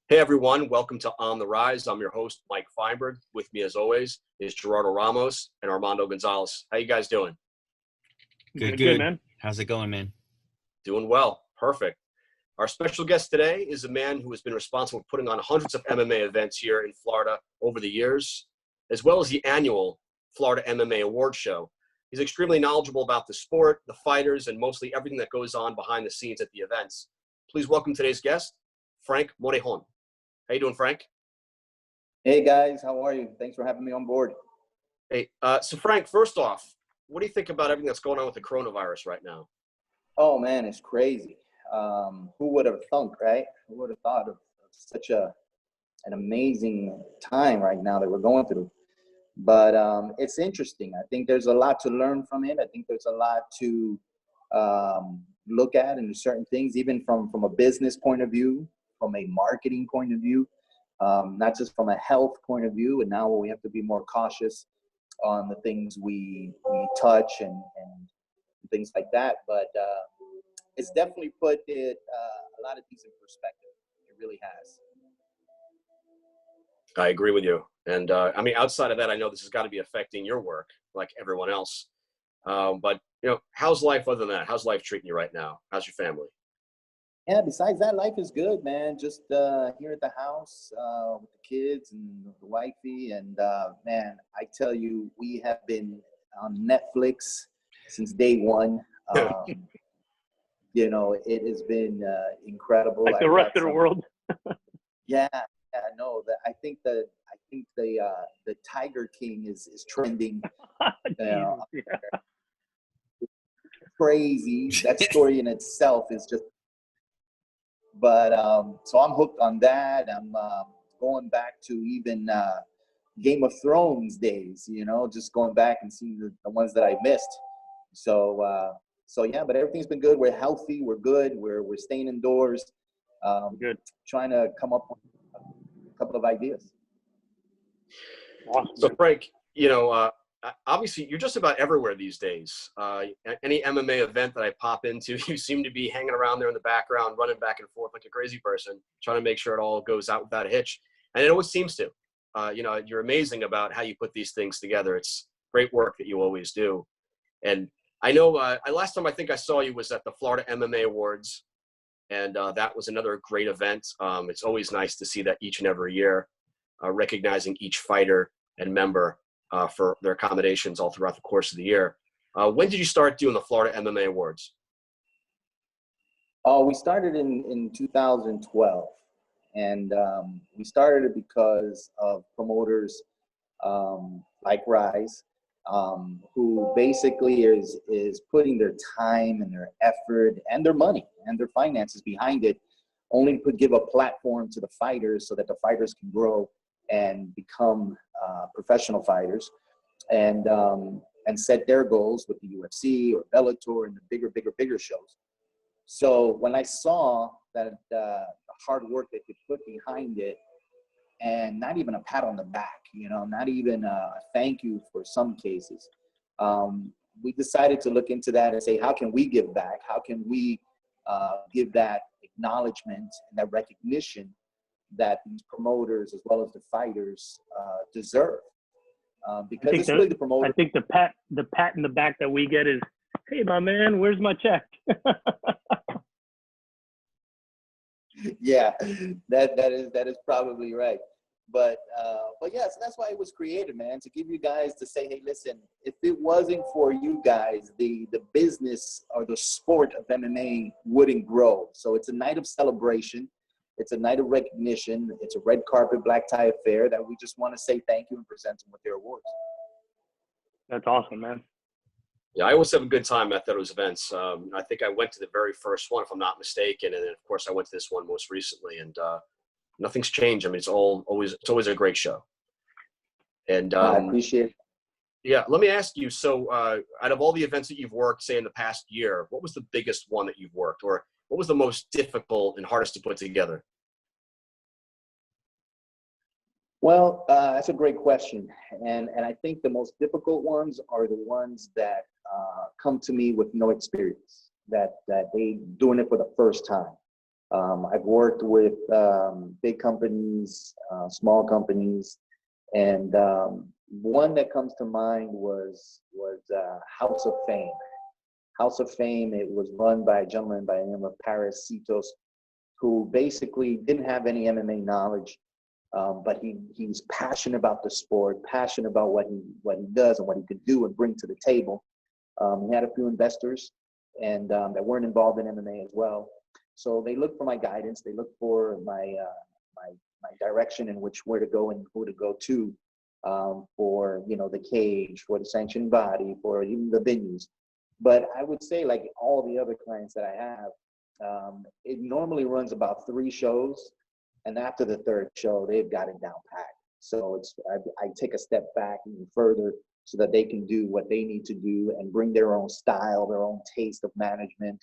Hey everyone, welcome to On the Rise. I'm your host, Mike Feinberg. With me as always is Gerardo Ramos and Armando Gonzalez. How you guys doing? Good, man. How's it going, man? Doing well. Perfect. Our special guest today is a man who has been responsible for putting on hundreds of MMA events here in Florida over the years, as well as the annual Florida MMA Award Show. He's extremely knowledgeable about the sport, the fighters, and mostly everything that goes on behind the scenes at the events. Please welcome today's guest, Frank Morejon. How you doing, Frank? Hey, guys. How are you? Thanks for having me on board. Hey, so Frank, first off, what do you think about everything that's going on with the coronavirus right now? Oh, man, it's crazy. Who would have thunk, right? Who would have thought of such an amazing time right now that we're going through? But it's interesting. I think there's a lot to learn from it. I think there's a lot to look at and certain things, even from a business point of view, from a marketing point of view, not just from a health point of view. And now we have to be more cautious on the things we touch and things like that. But it's definitely put a lot of things in perspective. It really has. I agree with you. And I mean, outside of that, I know this has got to be affecting your work like everyone else. But, you know, how's life other than that? How's life treating you right now? How's your family? Yeah, besides that, life is good, man. Just here at the house with the kids and the wifey. And, man, I tell you, we have been on Netflix since day one. You know, it has been incredible. Like the rest of the world. Yeah, no. I think the Tiger King is trending. Yeah. Crazy. That story in itself is just. But so I'm hooked on that. I'm going back to even Game of Thrones days, you know, just going back and seeing the ones that I missed. So yeah, but everything's been good. We're healthy. We're good. We're staying indoors. Good. Trying to come up with a couple of ideas. Awesome. So Frank, you know, obviously you're just about everywhere these days. Any MMA event that I pop into, you seem to be hanging around there in the background, running back and forth like a crazy person, trying to make sure it all goes out without a hitch. And it always seems to. You know, you're amazing about how you put these things together. It's great work that you always do. And I know last time I think I saw you was at the Florida MMA Awards, and that was another great event. It's always nice to see that each and every year, recognizing each fighter and member for their accommodations all throughout the course of the year. When did you start doing the Florida MMA Awards? We started in 2012, and we started it because of promoters like Rize, who basically is putting their time and their effort and their money and their finances behind it, only to give a platform to the fighters so that the fighters can grow and become professional fighters, and set their goals with the UFC or Bellator and the bigger shows. So when I saw that the hard work that they put behind it, and not even a pat on the back, you know, not even a thank you for some cases, we decided to look into that and say, how can we give back? How can we give that acknowledgement and that recognition that these promoters as well as the fighters deserve? Because it's really the promoter. I think the pat in the back that we get is, hey, my man, where's my check? Yeah, that is probably right. But yeah, so that's why it was created, man, to give you guys to say, hey, listen, if it wasn't for you guys, the business or the sport of MMA wouldn't grow. So it's a night of celebration. It's a night of recognition. It's a red carpet, black tie affair that we just want to say thank you and present them with their awards. That's awesome, man. Yeah, I always have a good time at those events. I think I went to the very first one, if I'm not mistaken, and then of course I went to this one most recently, and nothing's changed. I mean, it's always a great show. And I appreciate it. Yeah, let me ask you. So, out of all the events that you've worked, say in the past year, what was the biggest one that you've worked, or what was the most difficult and hardest to put together? Well, that's a great question. And I think the most difficult ones are the ones that come to me with no experience. that they doing it for the first time. I've worked with big companies, small companies, and one that comes to mind was House of Fame. House of Fame, it was run by a gentleman by the name of Tsitos, who basically didn't have any MMA knowledge, but he's passionate about the sport, passionate about what he does and what he could do and bring to the table. He had a few investors and that weren't involved in MMA as well. So they looked for my guidance. They looked for my direction in where to go and who to go to for, you know, the cage, for the sanctioning body, for even the venues. But I would say, like all the other clients that I have, it normally runs about 3 shows, and after the 3rd show, they've got it down pat. So I take a step back even further so that they can do what they need to do and bring their own style, their own taste of management.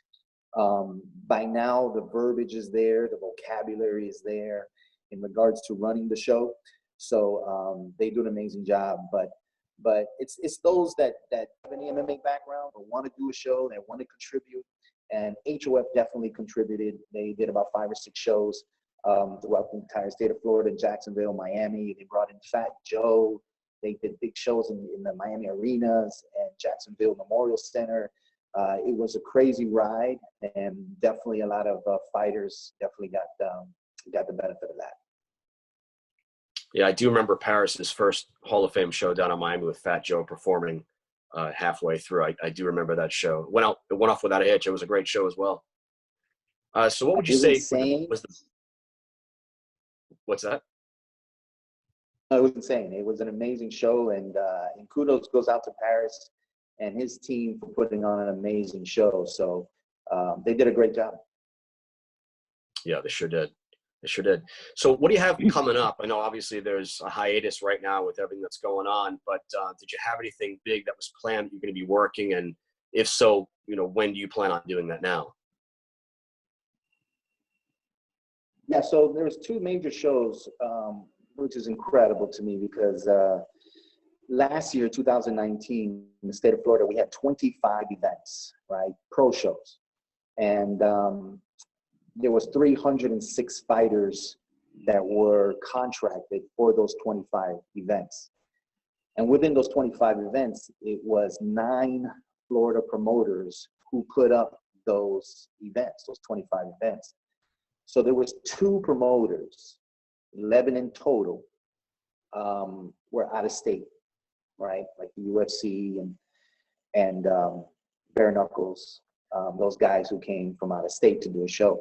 By now, the verbiage is there, the vocabulary is there in regards to running the show. So they do an amazing job. But it's those that have an MMA background or want to do a show, that want to contribute. And HOF definitely contributed. They did about 5 or 6 shows throughout the entire state of Florida, Jacksonville, Miami. They brought in Fat Joe. They did big shows in the Miami arenas and Jacksonville Memorial Center. It was a crazy ride, and definitely a lot of fighters definitely got the benefit of that. Yeah, I do remember Paris's first Hall of Fame show down in Miami with Fat Joe performing halfway through. I do remember that show. It went off without a hitch. It was a great show as well. So what would you say was the what's that? It was insane. It was an amazing show, and kudos goes out to Paris and his team for putting on an amazing show. So they did a great job. Yeah, they sure did. They sure did. So what do you have coming up? I know obviously there's a hiatus right now with everything that's going on, but did you have anything big that was planned that you're going to be working? And if so, you know, when do you plan on doing that now? Yeah, so there's 2 major shows, which is incredible to me because last year, 2019, in the state of Florida, we had 25 events, right? Pro shows. And there was 306 fighters that were contracted for those 25 events. And within those 25 events, it was 9 Florida promoters who put up those events, those 25 events. So there was 2 promoters, 11 in total, were out of state, right? Like the UFC and Bare Knuckles, those guys who came from out of state to do a show.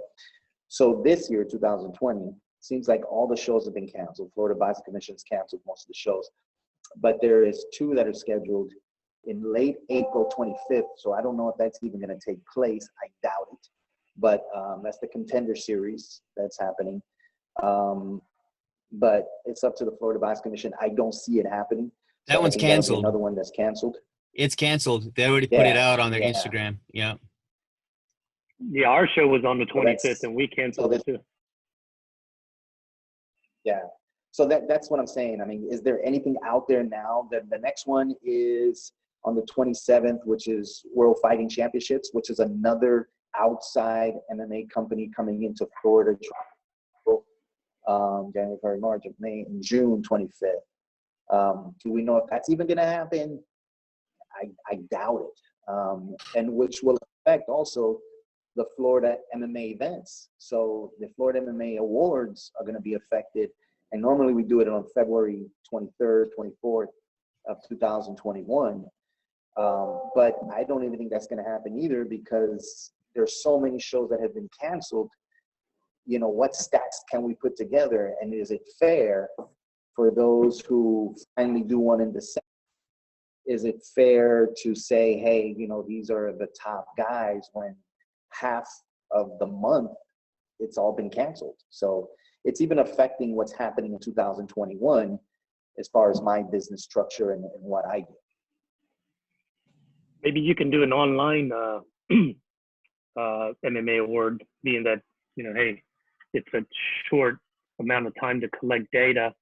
So this year, 2020, seems like all the shows have been canceled. Florida Boxing Commission's canceled most of the shows, but there is 2 that are scheduled in late April 25th. So I don't know if that's even going to take place. I doubt it, but that's the Contender Series that's happening. But it's up to the Florida Boxing Commission. I don't see it happening. That one's canceled. Another one that's canceled. It's canceled. They already put it out on their Instagram. Yeah. Yeah, our show was on the 25th, and we canceled it too. Yeah. So that's what I'm saying. I mean, is there anything out there now? The next one is on the 27th, which is World Fighting Championships, which is another outside MMA company coming into Florida. January, February, March, May, and June 25th. Do we know if that's even going to happen? I doubt it. And which will affect also the Florida MMA events. So the Florida MMA Awards are going to be affected. And normally we do it on February 23rd, 24th of 2021. But I don't even think that's going to happen either because there's so many shows that have been canceled. You know, what stats can we put together? And is it fair for those who finally do one in December? Is it fair to say, hey, you know, these are the top guys when half of the month it's all been canceled? So it's even affecting what's happening in 2021 as far as my business structure and what I do. Maybe you can do an online MMA award, being that, you know, hey, it's a short amount of time to collect data,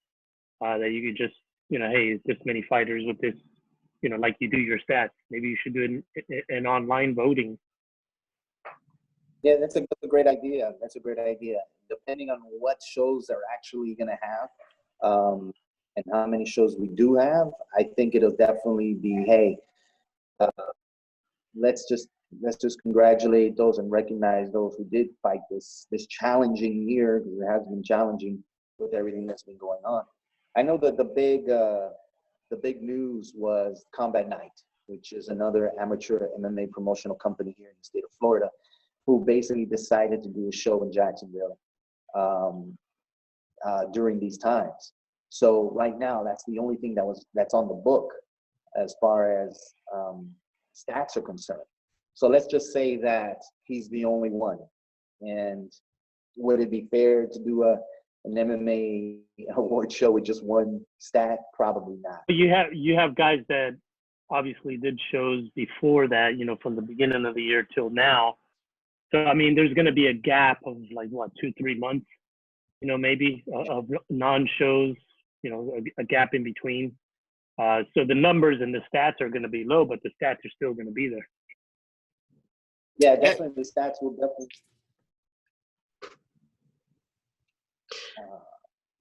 that you could just, you know, hey, this many fighters with this, you know, like you do your stats. Maybe you should do an online voting Yeah, that's a great idea. That's a great idea. Depending on what shows they're actually going to have, and how many shows we do have, I think it'll definitely be, hey, uh, let's just congratulate those and recognize those who did fight this challenging year, because it has been challenging with everything that's been going on. I know that the big news was Combat Night, which is another amateur MMA promotional company here in the state of Florida, who basically decided to do a show in Jacksonville during these times. So right now, that's the only thing that's on the book as far as stats are concerned. So let's just say that he's the only one. And would it be fair to do an MMA award show with just one stat? Probably not. But you have guys that obviously did shows before that, you know, from the beginning of the year till now. So I mean, there's going to be a gap of like what, 2-3 months, you know, maybe of non-shows, you know, a gap in between. So the numbers and the stats are going to be low, but the stats are still going to be there. Yeah, definitely. The stats will definitely.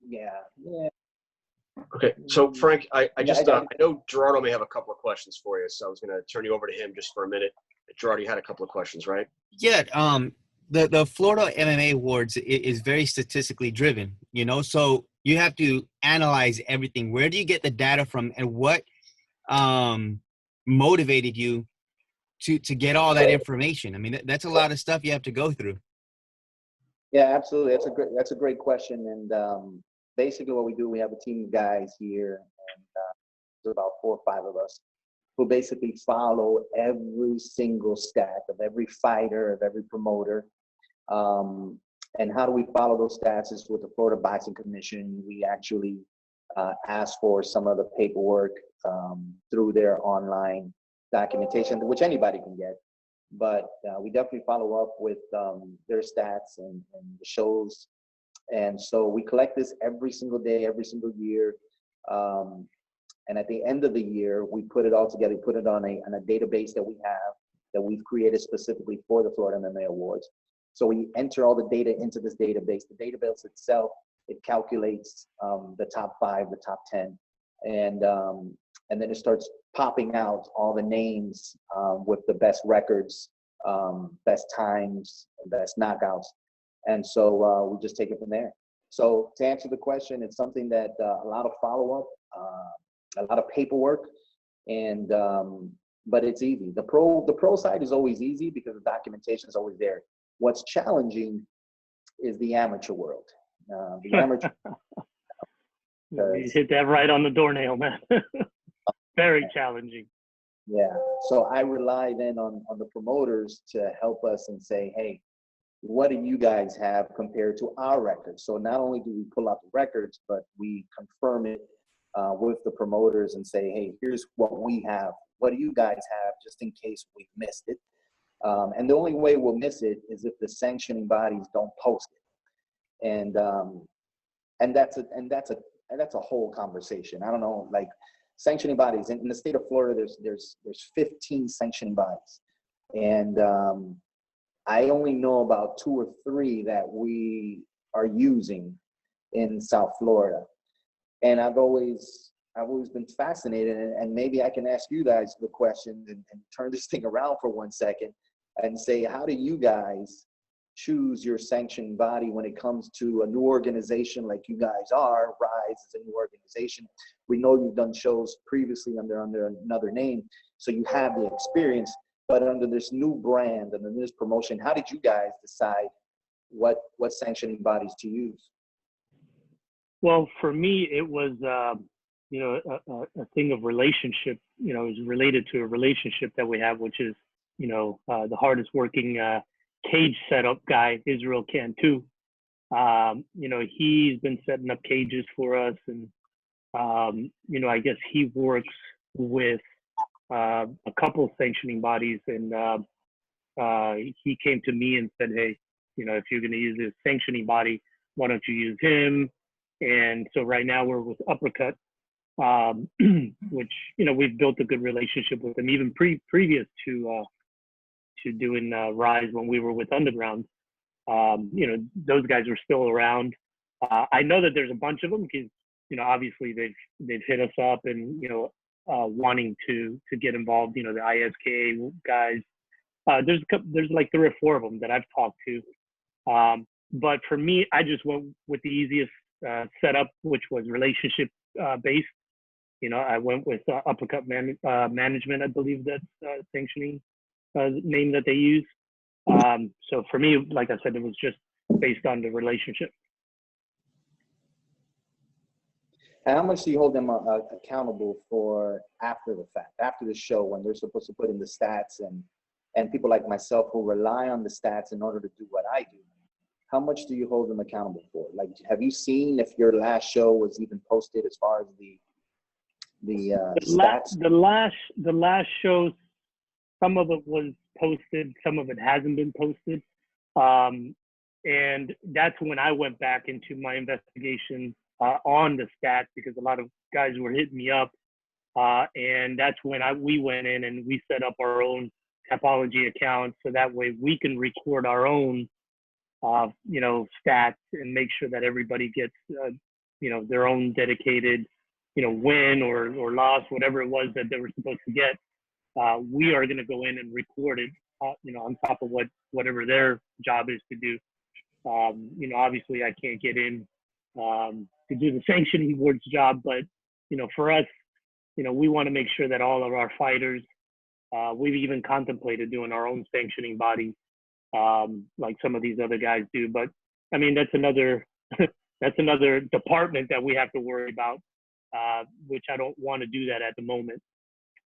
Yeah. Okay, so Frank, I know Gerardo may have a couple of questions for you, so I was going to turn you over to him just for a minute. Gerardo, you had a couple of questions, right? Yeah. The Florida MMA Awards is very statistically driven, you know, so you have to analyze everything. Where do you get the data from, and what motivated you to get all that information? I mean, that's a lot of stuff you have to go through. Yeah, absolutely. That's a great question. And basically what we do, we have a team of guys here, and there's about 4 or 5 of us, who basically follow every single stat of every fighter, of every promoter. And how do we follow those stats is with the Florida Boxing Commission. We actually ask for some of the paperwork through their online documentation, which anybody can get. But we definitely follow up with their stats and the shows. And so we collect this every single day, every single year. And at the end of the year, we put it all together, put it on a database that we have, that we've created specifically for the Florida MMA Awards. So we enter all the data into this database. The database itself, it calculates the top 5, the top 10. And then it starts popping out all the names with the best records, best times, best knockouts. And so we just take it from there. So to answer the question, it's something that a lot of follow-up, a lot of paperwork, and but it's easy. The pro side is always easy because the documentation is always there. What's challenging is the amateur world. The amateur. You hit that right on the doornail, man. Very challenging. Yeah. So I rely then on the promoters to help us and say, hey, what do you guys have compared to our records? So not only do we pull out the records, but we confirm it with the promoters and say, hey, here's what we have. What do you guys have, just in case we've missed it? And the only way we'll miss it is if the sanctioning bodies don't post it. And that's a whole conversation. I don't know, like sanctioning bodies in the state of Florida. There's 15 sanctioning bodies, and I only know about 2 or 3 that we are using in South Florida. And I've always been fascinated, and maybe I can ask you guys the question and turn this thing around for 1 second and say, how do you guys choose your sanctioning body when it comes to a new organization like you guys are? Rize is a new organization. We know you've done shows previously under another name, so you have the experience. But under this new brand, under this promotion, how did you guys decide what sanctioning bodies to use? Well, for me, it was, you know, a thing of relationship. You know, it was related to a relationship that we have, which is, you know, the hardest working cage setup guy, Israel Cantu. You know, he's been setting up cages for us, and you know, I guess he works with a couple of sanctioning bodies, and he came to me and said, hey, you know, if you're going to use this sanctioning body, why don't you use him? And so right now we're with Uppercut, which, you know, we've built a good relationship with them, even previous to to doing Rize when we were with Underground. You know, those guys were still around. I know that there's a bunch of them because, you know, obviously they've hit us up and, you know, wanting to get involved. You know, the ISK guys. There's like 3 or 4 of them that I've talked to. But for me, I just went with the easiest setup, which was relationship based. You know, I went with Uppercut Management, I believe that's sanctioning name that they use. So for me, like I said, it was just based on the relationship. And how much do you hold them accountable for after the fact, after the show, when they're supposed to put in the stats and people like myself who rely on the stats in order to do what I do? How much do you hold them accountable for? Like, have you seen if your last show was even posted as far as the stats? The last show, some of it was posted, some of it hasn't been posted. And that's when I went back into my investigation on the stats, because a lot of guys were hitting me up. And that's when we went in and we set up our own Tapology account, so that way we can record our own you know, stats and make sure that everybody gets you know, their own dedicated, you know, win or loss, whatever it was that they were supposed to get. We are going to go in and record it, you know, on top of whatever their job is to do. You know, obviously I can't get in to do the sanctioning board's job, but, you know, for us, you know, we want to make sure that all of our fighters, we've even contemplated doing our own sanctioning body, like some of these other guys do. But I mean, that's another that's another department that we have to worry about, which I don't want to do that at the moment.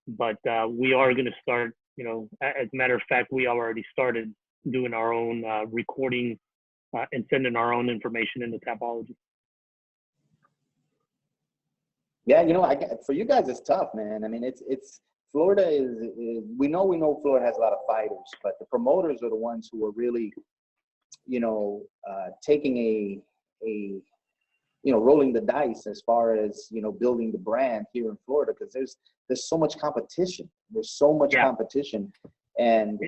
But we are going to start, you know, as a matter of fact, we already started doing our own recording and sending our own information into Tapology. Yeah, you know, for you guys, it's tough, man. I mean, it's Florida is we know Florida has a lot of fighters, but the promoters are the ones who are really, you know, taking a you know, rolling the dice as far as, you know, building the brand here in Florida, because there's so much competition. There's so much competition, and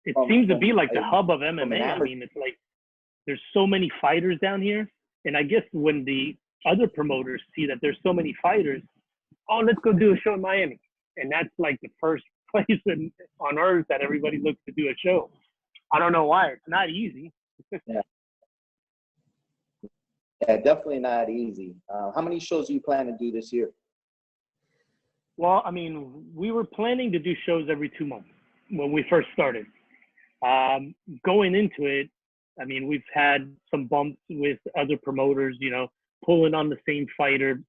it seems to be like the hub of MMA. I mean, it's like there's so many fighters down here, and I guess when the other promoters see that there's so many fighters, oh, let's go do a show in Miami. And that's like the first place on earth that everybody looks to do a show. I don't know why. It's not easy. Yeah, definitely not easy. How many shows do you plan to do this year? Well, I mean, we were planning to do shows every 2 months when we first started. Going into it, I mean, we've had some bumps with other promoters, you know, pulling on the same fighter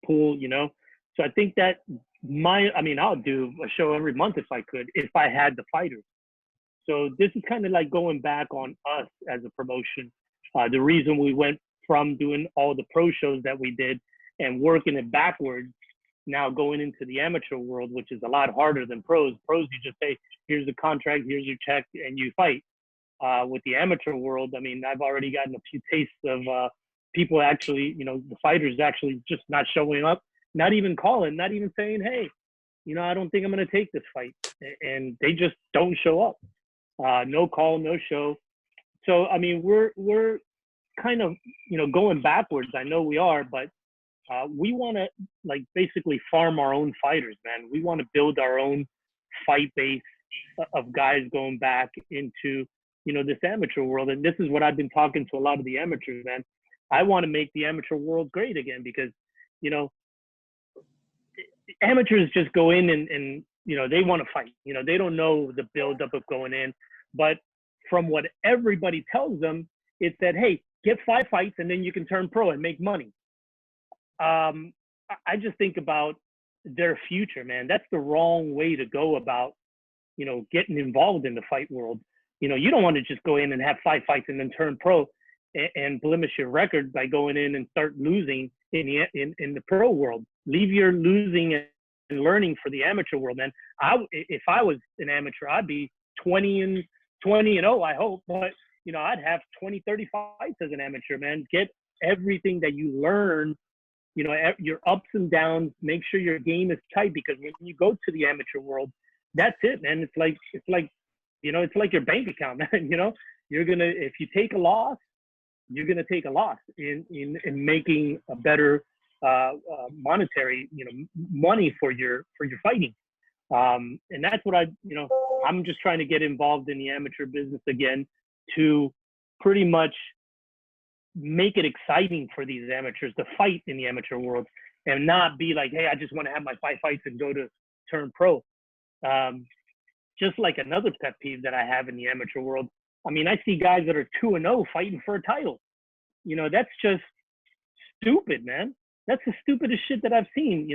pool, you know. So I think that I'll do a show every month if I could, if I had the fighters. So this is kind of like going back on us as a promotion. The reason we went from doing all the pro shows that we did and working it backwards, now going into the amateur world, which is a lot harder than pros. Pros, you just say, here's the contract, here's your check, and you fight. With the amateur world, I mean, I've already gotten a few tastes of people actually, you know, the fighters actually just not showing up, not even calling, not even saying, hey, you know, I don't think I'm going to take this fight. And they just don't show up. No call, no show. So, I mean, we're kind of, you know, going backwards. I know we are, but we want to, like, basically farm our own fighters, man. We want to build our own fight base of guys going back into, you know, this amateur world. And this is what I've been talking to a lot of the amateurs, man. I want to make the amateur world great again, because, you know, amateurs just go in and you know, they want to fight. You know, they don't know the buildup of going in. But from what everybody tells them, it's that, hey, get 5 fights and then you can turn pro and make money. I just think about their future, man. That's the wrong way to go about, you know, getting involved in the fight world. You know, you don't want to just go in and have 5 fights and then turn pro and blemish your record by going in and start losing in the pro world. Leave your losing and learning for the amateur world, man. If I was an amateur, I'd be 20-0, I hope. But, you know, I'd have 20, 30 fights as an amateur, man. Get everything that you learn, you know, your ups and downs. Make sure your game is tight, because when you go to the amateur world, that's it, man. It's like it's like your bank account, man. If you take a loss, you're gonna take a loss in making a better monetary, money for your fighting. And that's what I'm just trying to get involved in the amateur business again to pretty much make it exciting for these amateurs to fight in the amateur world and not be like, hey, I just want to have my 5 fights and go to turn pro. Just like another pet peeve that I have in the amateur world. I mean, I see guys that are 2-0 fighting for a title. That's just stupid, man. That's the stupidest shit that I've seen,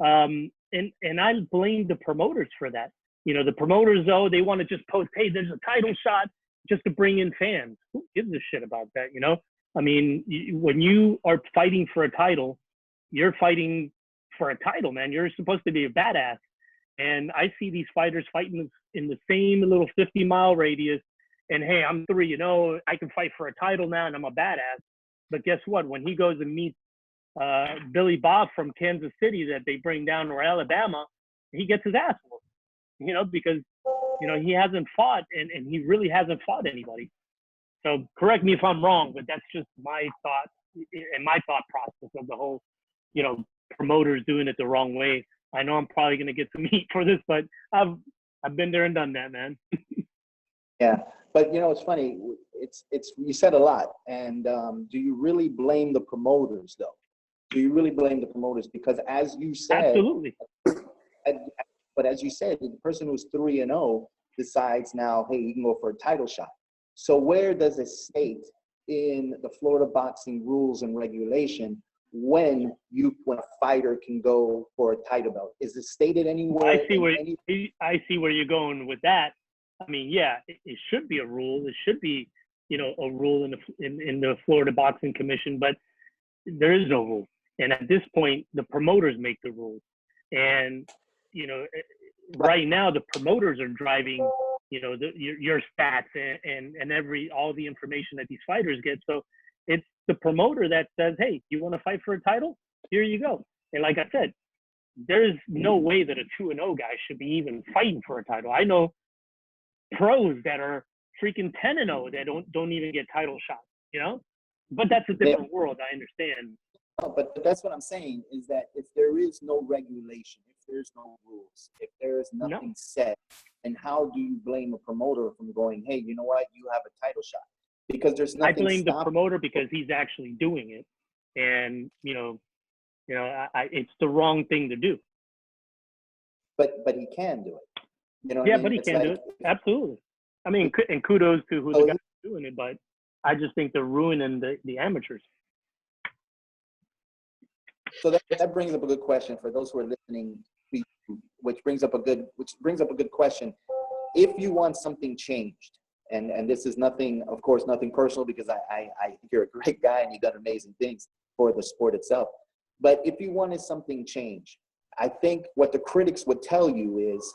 and I blame the promoters for that. The promoters, though, they want to just post, hey, there's a title shot just to bring in fans. Who gives a shit about that, I mean, when you are fighting for a title, you're fighting for a title, man. You're supposed to be a badass. And I see these fighters fighting in the same little 50-mile radius. And, hey, I'm 3-0. I can fight for a title now, and I'm a badass. But guess what? When he goes and meets Billy Bob from Kansas City that they bring down, or Alabama, he gets his ass whooped, because, he hasn't fought, and he really hasn't fought anybody. So correct me if I'm wrong, but that's just my thought and my thought process of the whole, promoters doing it the wrong way. I know I'm probably going to get some heat for this, but I've been there and done that, man. Yeah, but it's funny. It's you said a lot, and do you really blame the promoters though? Do you really blame the promoters? Because as you said, absolutely. But as you said, the person who's 3-0 decides now, hey, you can go for a title shot. So where does it state in the Florida boxing rules and regulation when a fighter can go for a title belt? Is it stated anywhere? I see where you're going with that. I mean, yeah, it should be a rule. It should be, a rule in the Florida Boxing Commission, but there is no rule. And at this point, the promoters make the rules. And, right now the promoters are driving, your stats and all the information that these fighters get. So it's the promoter that says, hey, you want to fight for a title? Here you go. And like I said, there's no way that a 2-0 guy should be even fighting for a title. I know pros that are freaking 10-0 that don't even get title shots, but that's a different world. I understand. No, but that's what I'm saying is that if there is no regulation, if there's no rules, if there is nothing set, then how do you blame a promoter from going, hey, you know what, you have a title shot? Because there's nothing. I blame the promoter because he's actually doing it, and it's the wrong thing to do. But he can do it. Yeah, but he can do it. Absolutely. I mean, and kudos to who the guy's doing it, but I just think they're ruining the amateurs. So that brings up a good question for those who are listening, which brings up a good question. If you want something changed, and this is nothing, of course, nothing personal, because I think you're a great guy and you've done amazing things for the sport itself. But if you wanted something changed, I think what the critics would tell you is,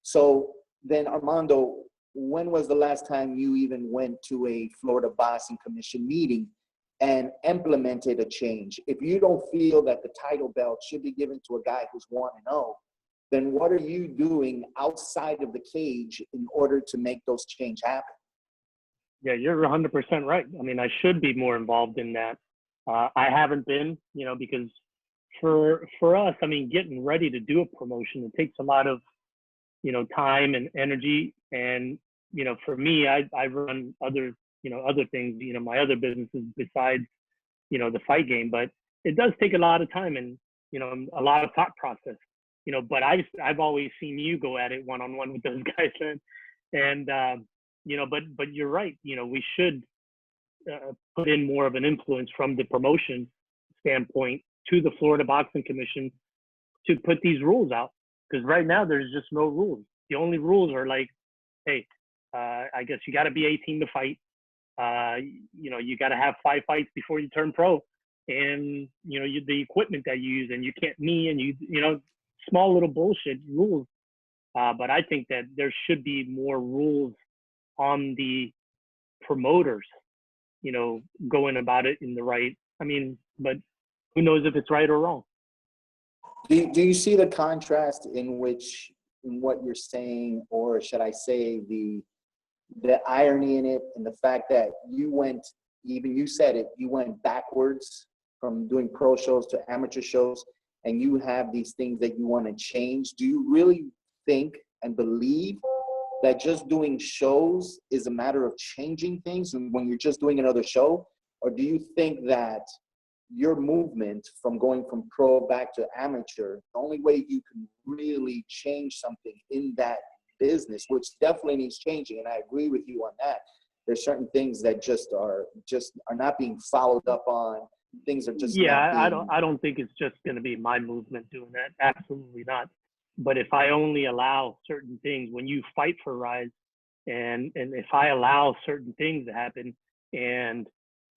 so then Armando, when was the last time you even went to a Florida Boxing Commission meeting and implemented a change? If you don't feel that the title belt should be given to a guy who's 1-0, then what are you doing outside of the cage in order to make those changes happen? Yeah, you're 100% right. I mean, I should be more involved in that. I haven't been, because for us, I mean, getting ready to do a promotion, it takes a lot of, time and energy. And, for me, I run other things, my other businesses besides, the fight game, but it does take a lot of time and, a lot of thought process, but I've always seen you go at it one-on-one with those guys. And but you're right. We should put in more of an influence from the promotion standpoint to the Florida Boxing Commission to put these rules out. Because right now there's just no rules. The only rules are like, hey, I guess you got to be 18 to fight. You got to have 5 fights before you turn pro, and the equipment that you use, and you can't knee, and small little bullshit rules. But I think that there should be more rules on the promoters, going about it in the right. I mean, but who knows if it's right or wrong? Do you see the contrast in what you're saying, or should I say the the irony in it and the fact that you went, even you said it, you went backwards from doing pro shows to amateur shows, and you have these things that you want to change. Do you really think and believe that just doing shows is a matter of changing things when you're just doing another show? Or do you think that your movement from going from pro back to amateur, the only way you can really change something in that business, which definitely needs changing, and I agree with you on that, there's certain things that just are not being followed up on. Things are just I don't think it's just going to be my movement doing that. Absolutely not. But if I only allow certain things, when you fight for Rize, and if I allow certain things to happen, and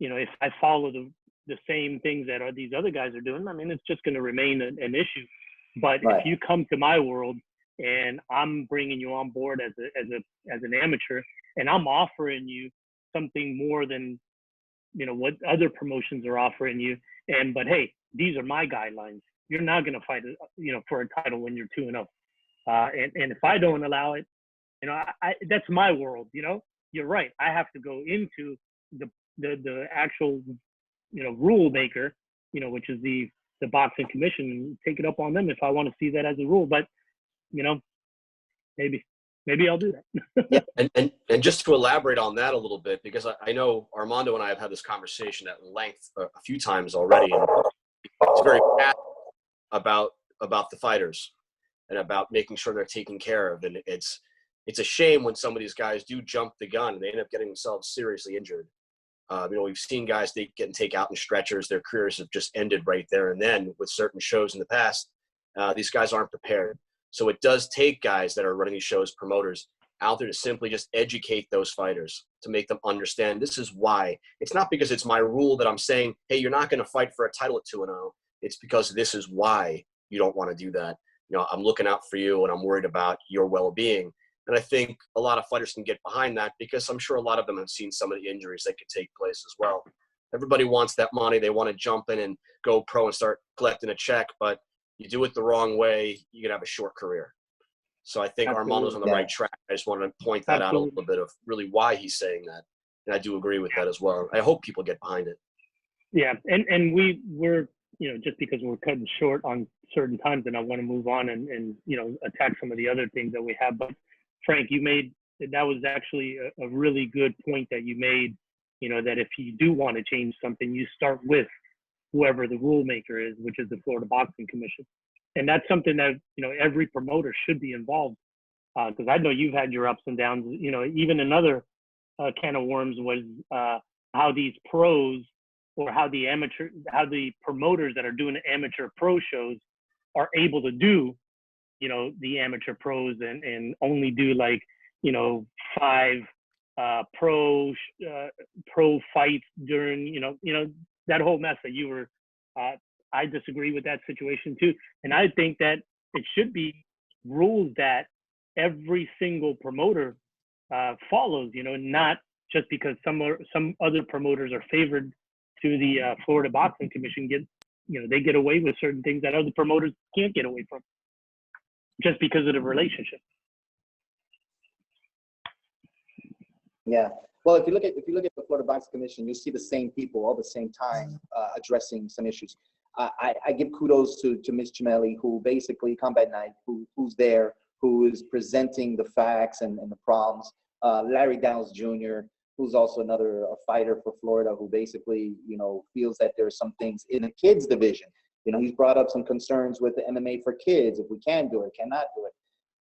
if I follow the same things that these other guys are doing, I mean, it's just going to remain an issue. But if you come to my world and I'm bringing you on board as an amateur, and I'm offering you something more than what other promotions are offering you, but hey, these are my guidelines. You're not going to fight for a title when you're 2-0. And if I don't allow it, that's my world. You're right. I have to go into the actual rule maker, which is the boxing commission, and take it up on them if I want to see that as a rule. But maybe I'll do that. Yeah, and just to elaborate on that a little bit, because I know Armando and I have had this conversation at length a few times already, and he's very passionate about the fighters and about making sure they're taken care of. And it's a shame when some of these guys do jump the gun and they end up getting themselves seriously injured. We've seen guys getting taken out in stretchers. Their careers have just ended right there and then with certain shows in the past. These guys aren't prepared. So it does take guys that are running these shows, promoters, out there to simply just educate those fighters, to make them understand this is why. It's not because it's my rule that I'm saying, hey, you're not going to fight for a title at 2-0. It's because this is why you don't want to do that. I'm looking out for you and I'm worried about your well-being. And I think a lot of fighters can get behind that because I'm sure a lot of them have seen some of the injuries that could take place as well. Everybody wants that money. They want to jump in and go pro and start collecting a check, but you do it the wrong way, you could have a short career. So I think Armando's on the right track. I just wanted to point that out a little bit of really why he's saying that. And I do agree with that as well. I hope people get behind it. Yeah, and we're just because we're cutting short on certain times, and I want to move on and attack some of the other things that we have. But Frank, that was actually a really good point that you made, that if you do want to change something, you start with whoever the rule maker is, which is the Florida Boxing Commission. And that's something that, every promoter should be involved. Because I know you've had your ups and downs. Even another can of worms was how these pros, or how the promoters that are doing amateur pro shows are able to do, the amateur pros and only do 5 pro fights during, that whole mess that you were, I disagree with that situation too. And I think that it should be rules that every single promoter follows, not just because some other promoters are favored to the Florida Boxing Commission, they get away with certain things that other promoters can't get away from just because of the relationship. Yeah. Well, if you look at the Florida Boxing Commission, you see the same people all the same time addressing some issues. I give kudos to Ms. Chimelli, who basically, Combat Night, who's there, who is presenting the facts and the problems. Larry Downs Jr., who's also another fighter for Florida, who basically, feels that there's some things in the kids division. He's brought up some concerns with the MMA for kids, if we can do it, cannot do it.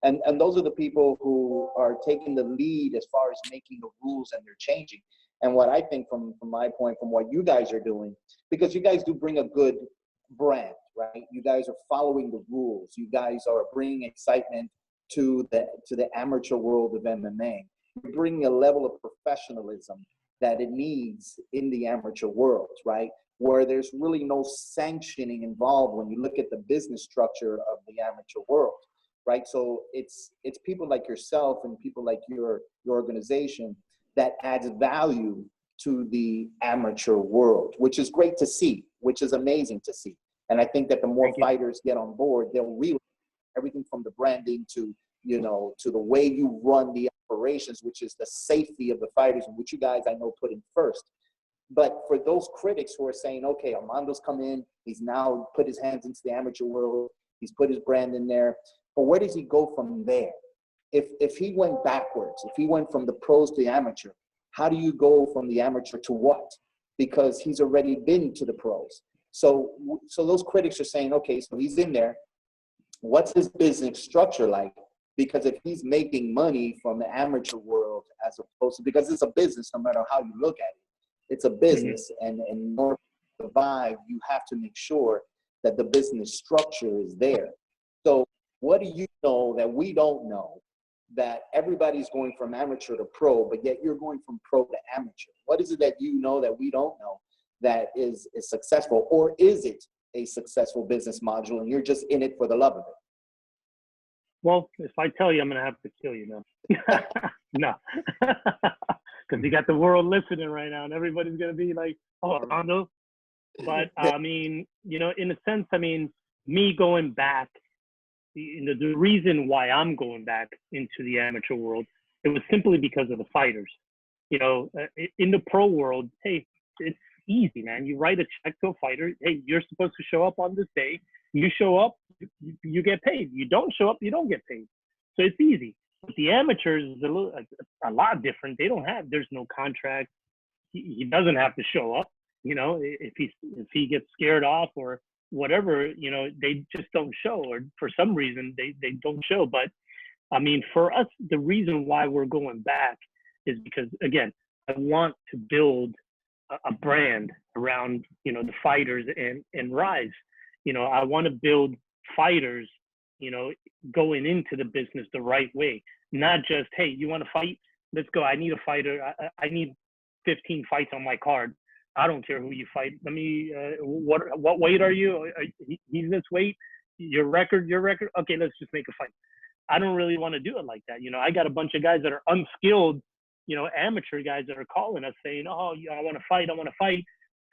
And those are the people who are taking the lead as far as making the rules, and they're changing. And what I think from my point, from what you guys are doing, because you guys do bring a good brand, right? You guys are following the rules. You guys are bringing excitement to the amateur world of MMA. You're bringing a level of professionalism that it needs in the amateur world, right? Where there's really no sanctioning involved when you look at the business structure of the amateur world, right? So it's people like yourself and people like your organization that adds value to the amateur world, which is great to see, which is amazing to see. And I think that the more fighters get on board, they'll realize everything from the branding to, to the way you run the corporations, which is the safety of the fighters, and which you guys I know put in first. But for those critics who are saying, okay, Armando's come in, he's now put his hands into the amateur world, he's put his brand in there, but where does he go from there? If he went backwards, if he went from the pros to the amateur, how do you go from the amateur to what? Because he's already been to the pros. So those critics are saying, okay, so he's in there. What's his business structure like? Because if he's making money from the amateur world as opposed to, because it's a business, no matter how you look at it, it's a business, and in order to survive, you have to make sure that the business structure is there. So what do you know that we don't know, that everybody's going from amateur to pro, but yet you're going from pro to amateur? What is it that you know that we don't know that is successful? Or is it a successful business module and you're just in it for the love of it? Well, if I tell you, I'm going to have to kill you now. No. Because you got the world listening right now and everybody's going to be like, oh, Armando. But I mean, you know, in a sense, I mean, me going back, the reason why I'm going back into the amateur world, it was simply because of the fighters. You know, in the pro world, hey, it's easy, man. You write a check to a fighter. Hey, you're supposed to show up on this day. You show up, you get paid. You don't show up, you don't get paid. So it's easy. But the amateurs is a lot different. There's no contract. He doesn't have to show up. You know, if he gets scared off or whatever, you know, they just don't show, or for some reason they don't show. But I mean, for us, the reason why we're going back is because, again, I want to build a brand around, you know, the fighters and Rize. You know, I want to build fighters, you know, going into the business the right way, not just, hey, you want to fight? Let's go. I need a fighter. I need 15 fights on my card. I don't care who you fight. Let me, what weight are you? He's this weight. Your record. Okay, let's just make a fight. I don't really want to do it like that. You know, I got a bunch of guys that are unskilled, you know, amateur guys that are calling us saying, oh, yeah, I want to fight.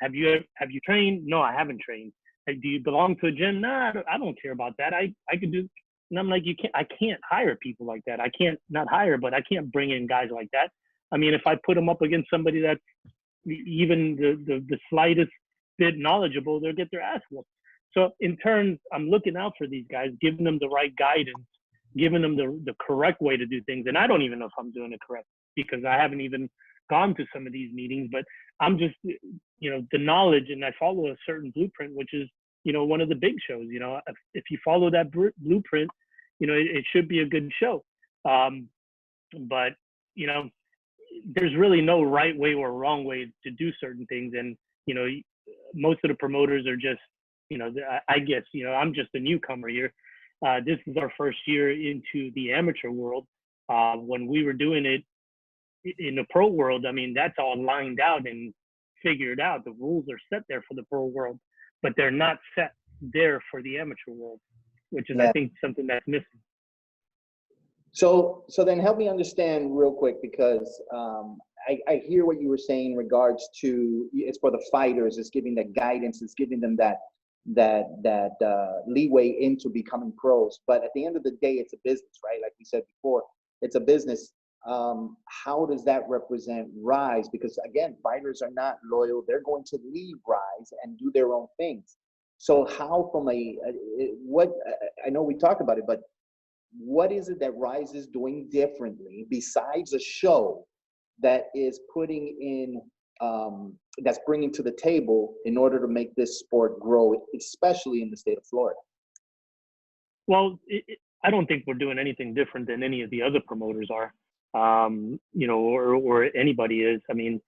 Have you trained? No, I haven't trained. Like, do you belong to a gym? Nah, I don't care about that. I could do. And I'm like, I can't hire people like that. I can't not hire, but I can't bring in guys like that. I mean, if I put them up against somebody that's even the slightest bit knowledgeable, they'll get their ass whooped. So in turn, I'm looking out for these guys, giving them the right guidance, giving them the correct way to do things. And I don't even know if I'm doing it correct because I haven't even gone to some of these meetings, but I'm just, you know, the knowledge, and I follow a certain blueprint, which is, you know, one of the big shows. You know, if you follow that blueprint, you know, it should be a good show. But, you know, there's really no right way or wrong way to do certain things. And, you know, most of the promoters are just, you know, I guess, you know, I'm just a newcomer here. This is our first year into the amateur world. When we were doing it in the pro world, I mean, that's all lined out and figured out. The rules are set there for the pro world, but they're not set there for the amateur world, which is, I think, something that's missing. So then help me understand real quick, because I hear what you were saying in regards to, it's for the fighters, it's giving the guidance, it's giving them that leeway into becoming pros. But at the end of the day, it's a business, right? Like we said before, it's a business. How does that represent Rize? Because again, fighters are not loyal. They're going to leave Rize and do their own things. So how from I know we talked about it, but what is it that Rize is doing differently besides a show that is putting in, that's bringing to the table in order to make this sport grow, especially in the state of Florida? Well, I don't think we're doing anything different than any of the other promoters are, you know, or anybody is. I mean,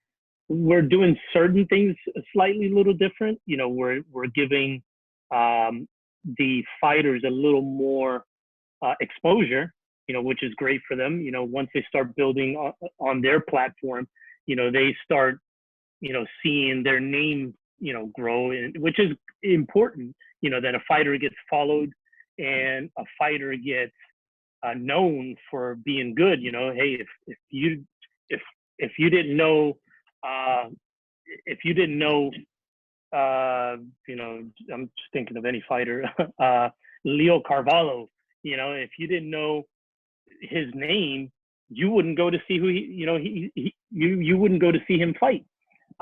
we're doing certain things slightly little different. You know, we're giving the fighters a little more exposure, you know, which is great for them. You know, once they start building on their platform, you know, they start, you know, seeing their name, you know, grow, which is important, you know, that a fighter gets followed and a fighter gets known for being good. You know, hey, if you didn't know, you know, I'm just thinking of any fighter, Leo Carvalho, you know, if you didn't know his name, you wouldn't go to see who you wouldn't go to see him fight.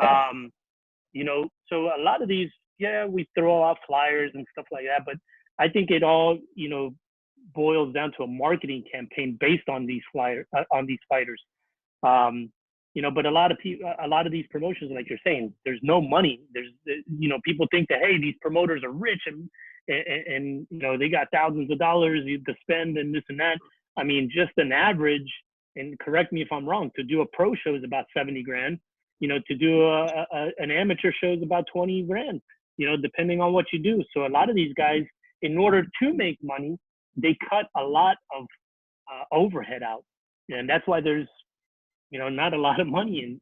So a lot of these, we throw out flyers and stuff like that, but I think it all, boils down to a marketing campaign based on these on these fighters. But a lot of these promotions, like you're saying, there's no money. People think that, hey, these promoters are rich and they got thousands of dollars to spend and this and that. I mean, just an average, and correct me if I'm wrong, to do a pro show is about 70 grand. To do an amateur show is about 20 grand, depending on what you do. So a lot of these guys, in order to make money, they cut a lot of overhead out. And that's why there's, not a lot of money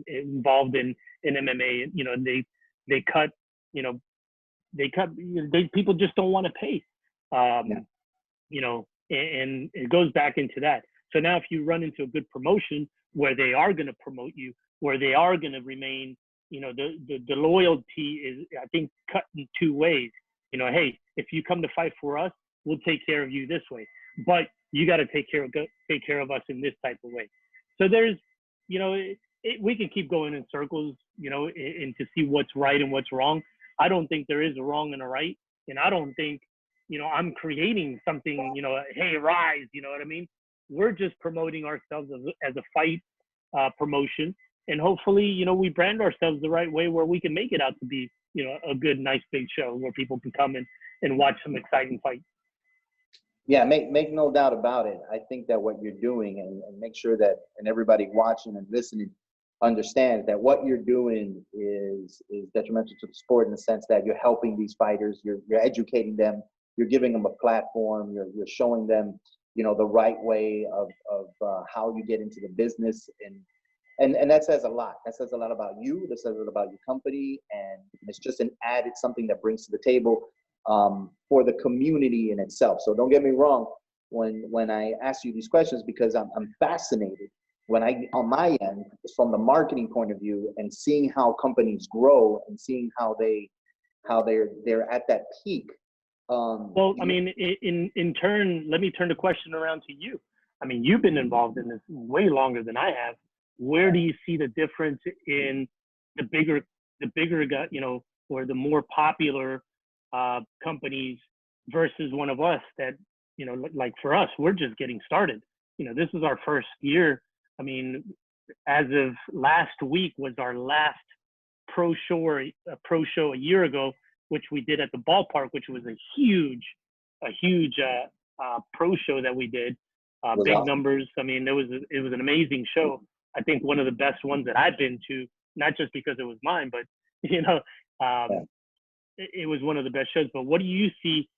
involved in MMA. People just don't want to pay, and it goes back into that. So now if you run into a good promotion where they are going to promote you, where they are going to remain, the loyalty is, I think, cut in two ways. Hey, if you come to fight for us, we'll take care of you this way, but you got to take care of us in this type of way. So there's, we can keep going in circles, and to see what's right and what's wrong. I don't think there is a wrong and a right, and I don't think, I'm creating something, hey, Rize, you know what I mean? We're just promoting ourselves as a fight promotion. And hopefully, we brand ourselves the right way where we can make it out to be, a good, nice, big show where people can come and watch some exciting fights. Yeah, make no doubt about it. I think that what you're doing, and make sure that, and everybody watching and listening understands that what you're doing is detrimental to the sport, in the sense that you're helping these fighters, you're educating them, you're giving them a platform, you're showing them, the right way of how you get into the business, and that says a lot. That says a lot about you. That says a lot about your company, and it's just an added something that brings to the table for the community in itself. So don't get me wrong when I ask you these questions, because I'm fascinated when on my end, from the marketing point of view, and seeing how companies grow and seeing how they're at that peak. Well, I mean, in turn, let me turn the question around to you. I mean, you've been involved in this way longer than I have. Where do you see the difference in the bigger, or the more popular companies versus one of us that, like for us, we're just getting started. This is our first year. I mean, as of last week was our last pro show a year ago, which we did at the ballpark, which was a huge pro show that we did. Big awesome numbers. I mean, it was an amazing show. I think one of the best ones that I've been to, not just because it was mine, but it was one of the best shows. But what do you see,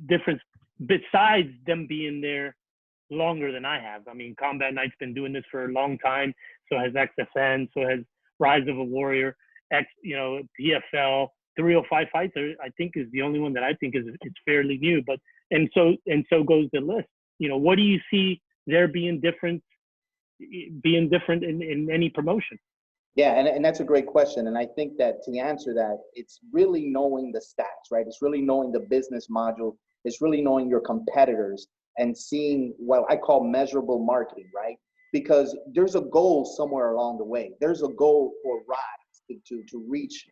difference besides them being there longer than I have? I mean, Combat Night's been doing this for a long time. So has XFN. So has Rise of a Warrior. PFL. 305 Fights, I think, is the only one that I think it's fairly new. But and so goes the list. What do you see there being different in any promotion? Yeah, and that's a great question. And I think that to answer that, it's really knowing the stats, right? It's really knowing the business module. It's really knowing your competitors and seeing what I call measurable marketing, right? Because there's a goal somewhere along the way. There's a goal for Rize to reach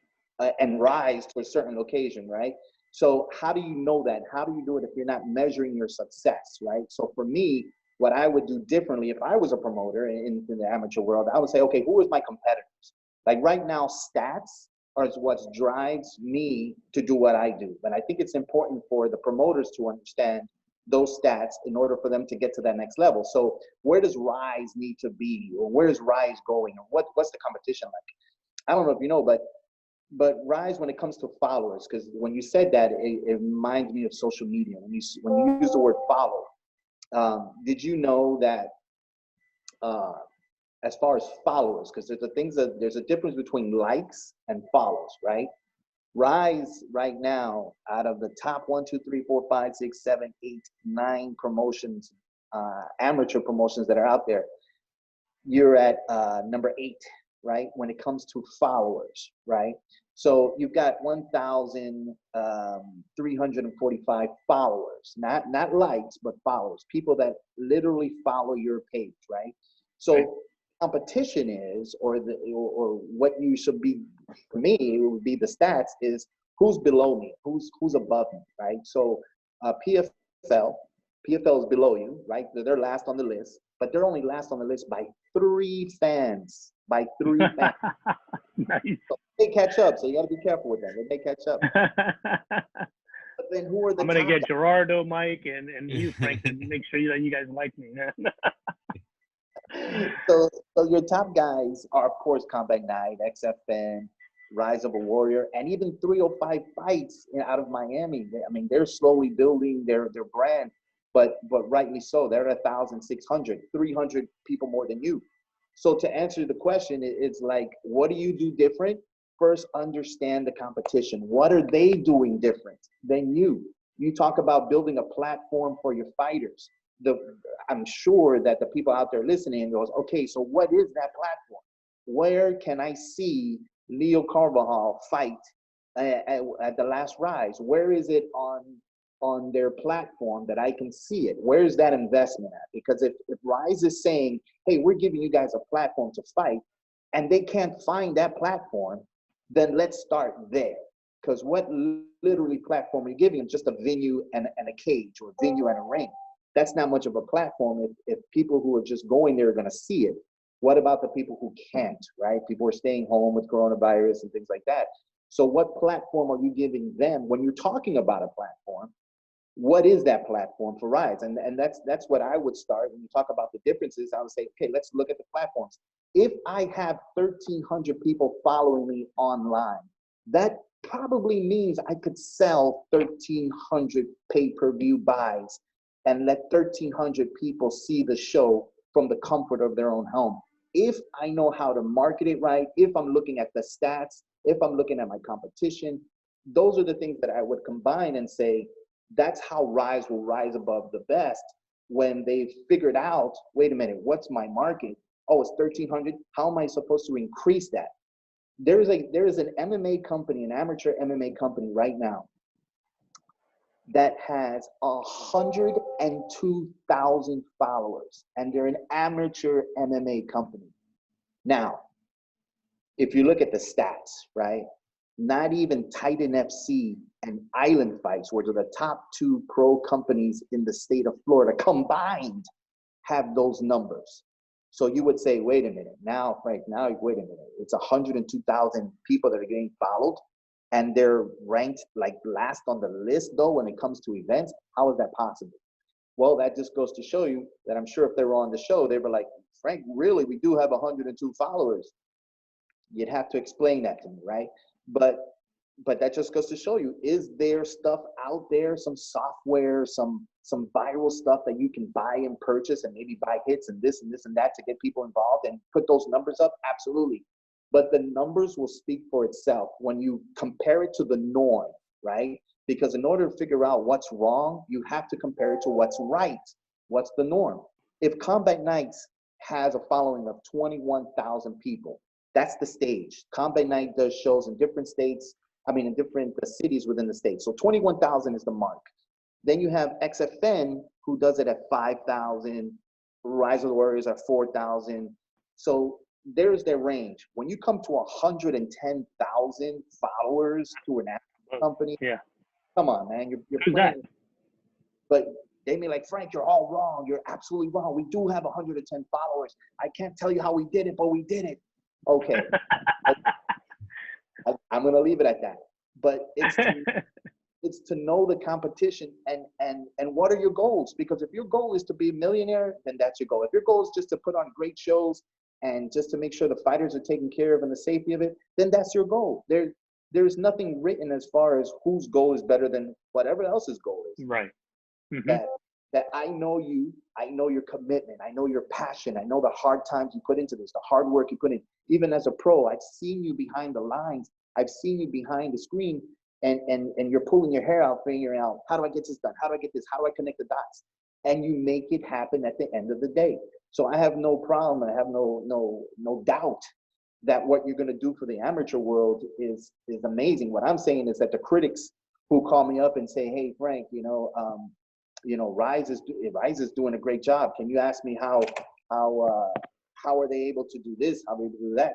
and rise to a certain occasion, right? So how do you know that? How do you do it if you're not measuring your success, right? So for me, what I would do differently if I was a promoter in the amateur world, I would say, okay, who is my competitors? Like right now, stats are what drives me to do what I do. But I think it's important for the promoters to understand those stats in order for them to get to that next level. So where does Rize need to be, or where's Rize going, or what's the competition like? I don't know if you know, but Rize, when it comes to followers, because when you said that, it reminds me of social media. When you use the word follow, did you know that as far as followers, because there's a difference between likes and follows, right? Rize right now, out of the top 1, 2, 3, 4, 5, 6, 7, 8, 9 promotions, amateur promotions that are out there, you're at number 8, right? When it comes to followers, right? So you've got 1,345 followers, not likes, but followers, people that literally follow your page, right? So Right. competition is, or what you should be, for me, it would be the stats is who's below me, who's above me, right? So PFL is below you, right? They're last on the list, but they're only last on the list by 3 fans, Nice. So they catch up, so you got to be careful with that. They may catch up. But then who are the I'm gonna top get guys? Gerardo, Mike, and you, Frank, to make sure that you guys like me. So your top guys are, of course, Combat Night, XFN, Rise of a Warrior, and even 305 Fights out of Miami. I mean, they're slowly building their brand, but rightly so. They're at 1,600, 300 people more than you. So to answer the question, it's like, what do you do different? First, understand the competition. What are they doing different than you? You talk about building a platform for your fighters. I'm sure that the people out there listening goes, okay, so what is that platform? Where can I see Leo Carvajal fight at the last Rise? Where is it on their platform that I can see it? Where's that investment at? Because if Rise is saying, hey, we're giving you guys a platform to fight, and they can't find that platform, then let's start there. Because what literally platform are you giving them? Just a venue and a cage, or a venue and a ring. That's not much of a platform if people who are just going there are going to see it. What about the people who can't, right? People are staying home with coronavirus and things like that. So what platform are you giving them when you're talking about a platform? What is that platform for Rise? And that's what I would start when you talk about the differences. I would say, okay, let's look at the platforms. If I have 1,300 people following me online, that probably means I could sell 1,300 pay-per-view buys and let 1,300 people see the show from the comfort of their own home. If I know how to market it right, if I'm looking at the stats, if I'm looking at my competition, those are the things that I would combine and say, that's how Rise will rise above the best when they've figured out, wait a minute, what's my market? Oh, it's 1,300. How am I supposed to increase that? There is an MMA company, an amateur MMA company right now that has 102,000 followers, and they're an amateur MMA company. Now, if you look at the stats, right? Not even Titan FC and Island Fights, which are the top 2 pro companies in the state of Florida combined, have those numbers. So you would say, wait a minute, now, Frank, wait a minute. It's 102,000 people that are getting followed, and they're ranked like last on the list, though, when it comes to events. How is that possible? Well, that just goes to show you that I'm sure if they were on the show, they were like, Frank, really, we do have 102 followers. You'd have to explain that to me, right? But that just goes to show you, is there stuff out there, some software, some viral stuff that you can buy and purchase and maybe buy hits and this and this and that to get people involved and put those numbers up? Absolutely. But the numbers will speak for itself when you compare it to the norm, right? Because in order to figure out what's wrong, you have to compare it to what's right. What's the norm? If Combat Nights has a following of 21,000 people, that's the stage. Combat Night does shows in different states, in different cities within the state. So 21,000 is the mark. Then you have XFN, who does it at 5,000, Rise of the Warriors at 4,000. So there's their range. When you come to 110,000 followers to an African company, yeah, come on, man, you're who's playing. that? But they may like, Frank, you're all wrong. You're absolutely wrong. We do have 110 followers. I can't tell you how we did it, but we did it. Okay. I'm going to leave it at that. But it's to know the competition and what are your goals? Because if your goal is to be a millionaire, then that's your goal. If your goal is just to put on great shows and just to make sure the fighters are taken care of and the safety of it, then that's your goal. There's nothing written as far as whose goal is better than whatever else's goal is. Right. Mm-hmm. That I know you, I know your commitment, I know your passion, I know the hard times you put into this, the hard work you put in. Even as a pro, I've seen you behind the lines, I've seen you behind the screen, and you're pulling your hair out, figuring out, how do I get this done? How do I get this? How do I connect the dots? And you make it happen at the end of the day. So I have no problem, I have no doubt that what you're going to do for the amateur world is amazing. What I'm saying is that the critics who call me up and say, "Hey, Frank, Rize is doing a great job. Can you ask me how are they able to do this? How are they able to do that?"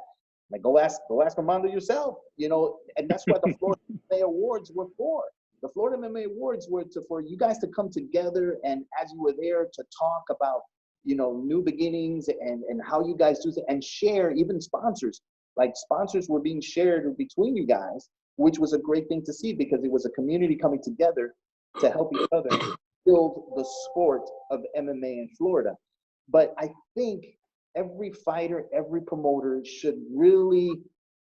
Like, go ask Armando yourself. And that's what the Florida MMA Awards were for. The Florida MMA Awards were for you guys to come together, and as you were there, to talk about new beginnings and how you guys do it, and share. Even sponsors, like sponsors were being shared between you guys, which was a great thing to see, because it was a community coming together to help each other build the sport of MMA in Florida. But I think every fighter, every promoter should really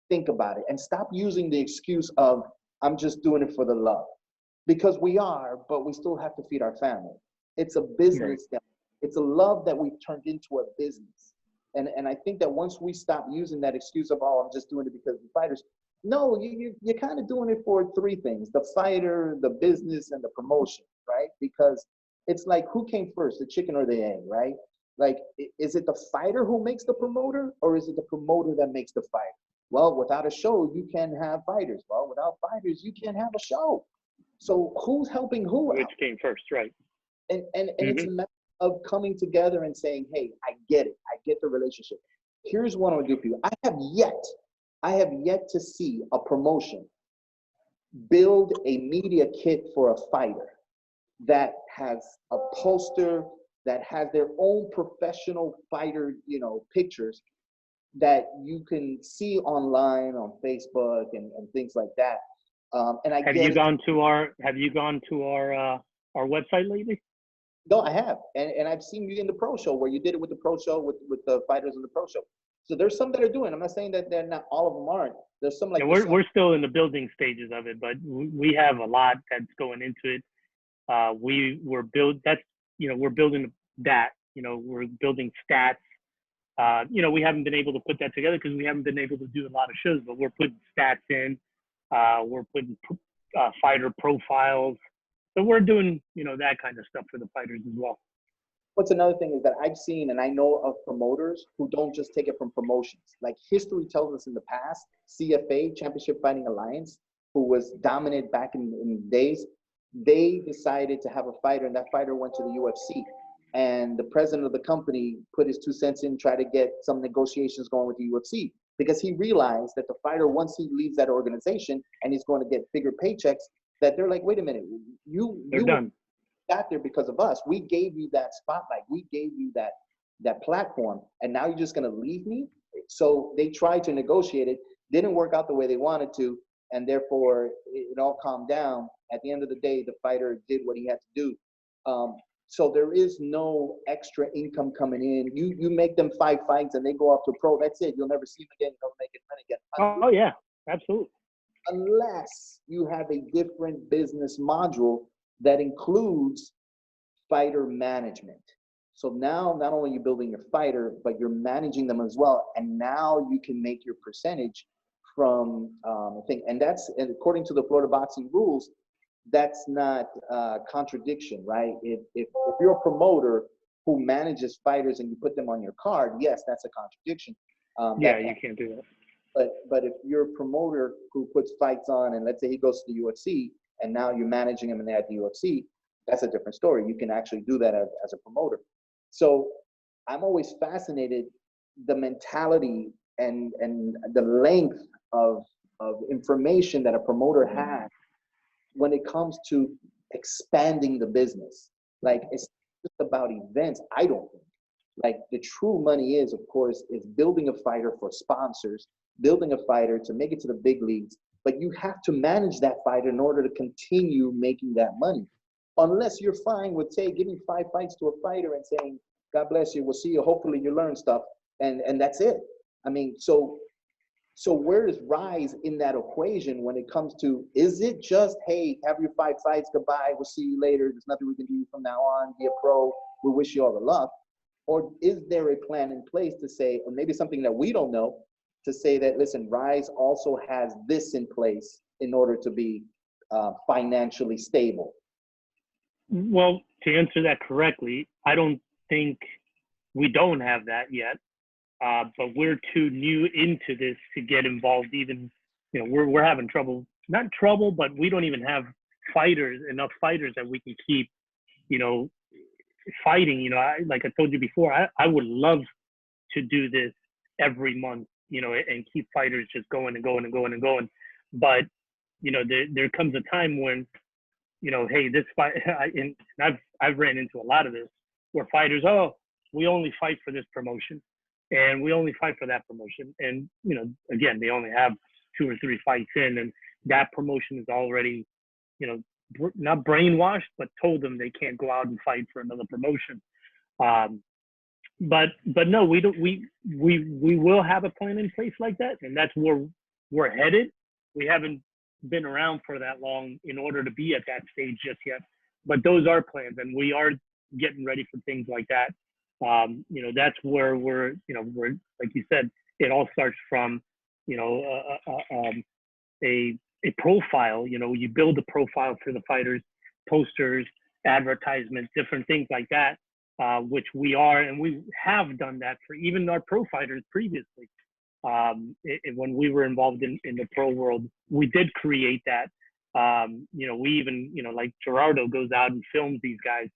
think about it and stop using the excuse of, "I'm just doing it for the love," because we are, but we still have to feed our family. It's a business that it's a love that we've turned into a business. And I think that once we stop using that excuse of, "Oh, I'm just doing it because of the fighters," no, you're kind of doing it for three things: the fighter, the business, and the promotion, right? Because it's like, who came first, the chicken or the egg, right? Like, is it the fighter who makes the promoter, or is it the promoter that makes the fighter? Well, without a show, you can't have fighters. Well, without fighters, you can't have a show. So who's helping who out? Which came first, right? And it's a matter of coming together and saying, "Hey, I get it. I get the relationship. Here's what I'm gonna do for you." I have yet to see a promotion build a media kit for a fighter that has a poster, that has their own professional fighter, pictures that you can see online on Facebook and things like that. And Have you gone to our website lately? No, I have, and I've seen you in the pro show where you did it with the pro show with the fighters in the pro show. So there's some that are doing. I'm not saying that they're not, all of them aren't. There's some like we're still in the building stages of it, but we have a lot that's going into it. We're building that. We're building stats. We haven't been able to put that together because we haven't been able to do a lot of shows, but we're putting stats in. We're putting fighter profiles. So we're doing, that kind of stuff for the fighters as well. What's another thing is that I've seen, and I know of promoters who don't just take it from promotions. Like, history tells us in the past, CFA, Championship Fighting Alliance, who was dominant back in the days, they decided to have a fighter, and that fighter went to the UFC. And the president of the company put his 2 cents in, try to get some negotiations going with the UFC, because he realized that the fighter, once he leaves that organization and he's going to get bigger paychecks, that they're like, "Wait a minute, you done. Got there because of us. We gave you that spotlight. We gave you that platform, and now you're just going to leave me?" So they tried to negotiate it, didn't work out the way they wanted to, and therefore it all calmed down. At the end of the day, the fighter did what he had to do. So there is no extra income coming in. You make them 5 fights and they go off to pro. That's it. You'll never see them again. You'll make it money again. Oh yeah, absolutely. Unless you have a different business module that includes fighter management. So now not only are you building your fighter, but you're managing them as well. And now you can make your percentage from a thing. And according to the Florida boxing rules, that's not contradiction, right? If you're a promoter who manages fighters and you put them on your card, yes, that's a contradiction. You can't do that. But if you're a promoter who puts fights on, and let's say he goes to the UFC, and now you're managing him and they're at the UFC, that's a different story. You can actually do that as a promoter. So I'm always fascinated the mentality and the length of information that a promoter has when it comes to expanding the business. Like, it's just about events, I don't think. Like, the true money is, of course, is building a fighter for sponsors, building a fighter to make it to the big leagues, but you have to manage that fighter in order to continue making that money. Unless you're fine with, say, giving 5 fights to a fighter and saying, "God bless you, we'll see you, hopefully you learn stuff," and that's it. I mean, so where is Rize in that equation when it comes to, is it just, "Hey, have your 5 fights, goodbye, we'll see you later, there's nothing we can do from now on, be a pro, we wish you all the luck"? Or is there a plan in place to say, or maybe something that we don't know, to say that, listen, Rize also has this in place in order to be financially stable? Well, to answer that correctly, I don't think we don't have that yet. but we're too new into this to get involved. Even, you know, we're having trouble, not trouble, but we don't even have enough fighters that we can keep, you know, fighting. You know, like I told you before, I would love to do this every month, you know, and keep fighters just going and going and going and going. But, you know, there comes a time when, you know, hey, this fight, and I've ran into a lot of this, where fighters, oh, we only fight for this promotion, and we only fight for that promotion. And, you know, again, they only have 2 or 3 fights in, and that promotion is already, you know, not brainwashed, but told them they can't go out and fight for another promotion. But no, we don't. We will have a plan in place like that, and that's where we're headed. We haven't been around for that long in order to be at that stage just yet, but those are plans, and we are getting ready for things like that. You know, that's where we're like you said, it all starts from, you know, a profile. You know, you build a profile for the fighters, posters, advertisements, different things like that, which we are, and we have done that for even our pro fighters previously. When we were involved in the pro world, we did create that. You know, we even, you know, like Gerardo goes out and films these guys,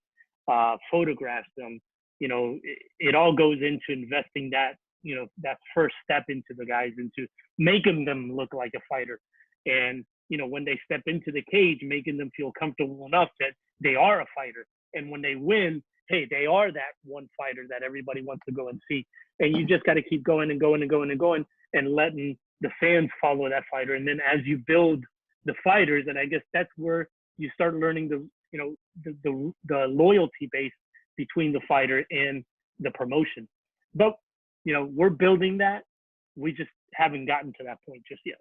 photographs them. You know, it all goes into investing that, you know, that first step into the guys, into making them look like a fighter. And, you know, when they step into the cage, making them feel comfortable enough that they are a fighter. And when they win, hey, they are that one fighter that everybody wants to go and see. And you just got to keep going and going and going and going, and letting the fans follow that fighter. And then as you build the fighters, and I guess that's where you start learning the, you know, the loyalty base between the fighter and the promotion. But, you know, we're building that. We just haven't gotten to that point just yet.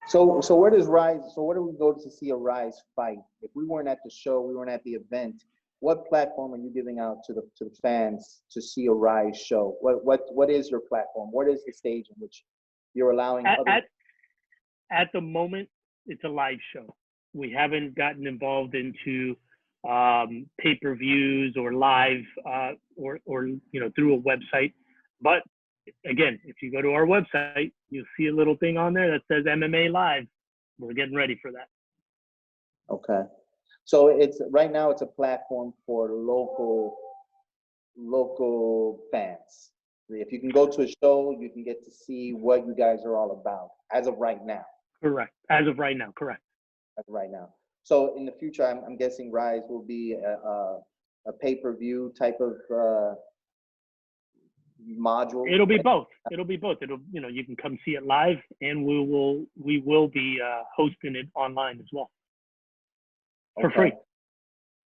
So where does Rize? So where do we go to see a Rize fight? If we weren't at the show, we weren't at the event, what platform are you giving out to the fans to see a Rize show? What is your platform? What is the stage in which you're allowing at the moment, it's a live show. We haven't gotten involved into pay-per-views or live or you know, through a website. But again, if you go to our website, you'll see a little thing on there that says MMA Live. We're getting ready for that. Okay. So it's right now it's a platform for local fans. If you can go to a show, you can get to see what you guys are all about as of right now. Correct. As of right now, correct. As of right now. So in the future, I'm guessing Rize will be a pay-per-view type of module. It'll be both. It'll, you know, you can come see it live, and we will be hosting it online as well for free.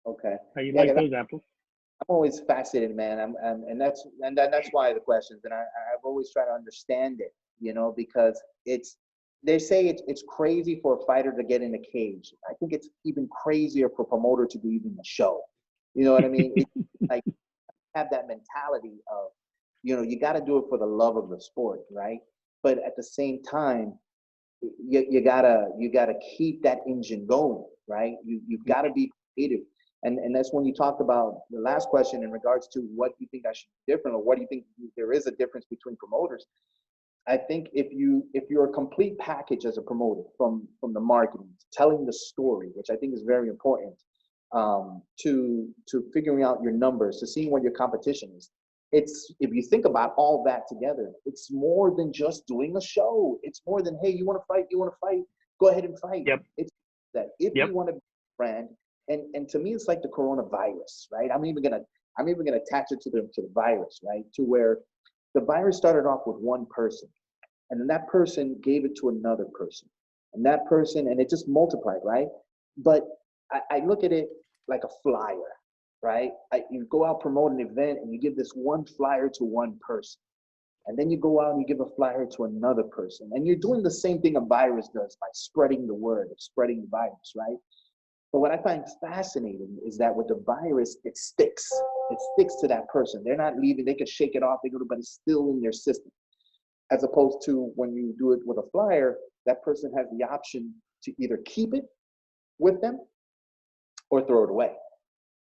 Okay. How you like those apples? I'm always fascinated, man. And that's why the questions. And I've always tried to understand it, you know, because they say it's crazy for a fighter to get in a cage. I think it's even crazier for a promoter to do even a show. You know what I mean? It's like have that mentality of, you know, you got to do it for the love of the sport, right? But at the same time, you gotta keep that engine going, right? You've got to be creative. And that's when you talked about the last question in regards to what you think I should do different, or what do you think there is a difference between promoters. I think if you're a complete package as a promoter, from the marketing, telling the story, which I think is very important, to figuring out your numbers, to seeing what your competition is. It's, if you think about all that together, it's more than just doing a show. It's more than, hey, you want to fight, go ahead and fight. Yep. It's that if you want to be a brand, and to me, it's like the coronavirus, right? I'm even gonna attach it to the virus, right? To where the virus started off with one person, and then that person gave it to another person, and that person, and it just multiplied, right? But I look at it like a flyer, right? You go out, promote an event, and you give this one flyer to one person. And then you go out and you give a flyer to another person. And you're doing the same thing a virus does by spreading the word, of spreading the virus, right? But what I find fascinating is that with the virus, it sticks. It sticks to that person. They're not leaving. They can shake it off, but it's still in their system. As opposed to when you do it with a flyer, that person has the option to either keep it with them or throw it away,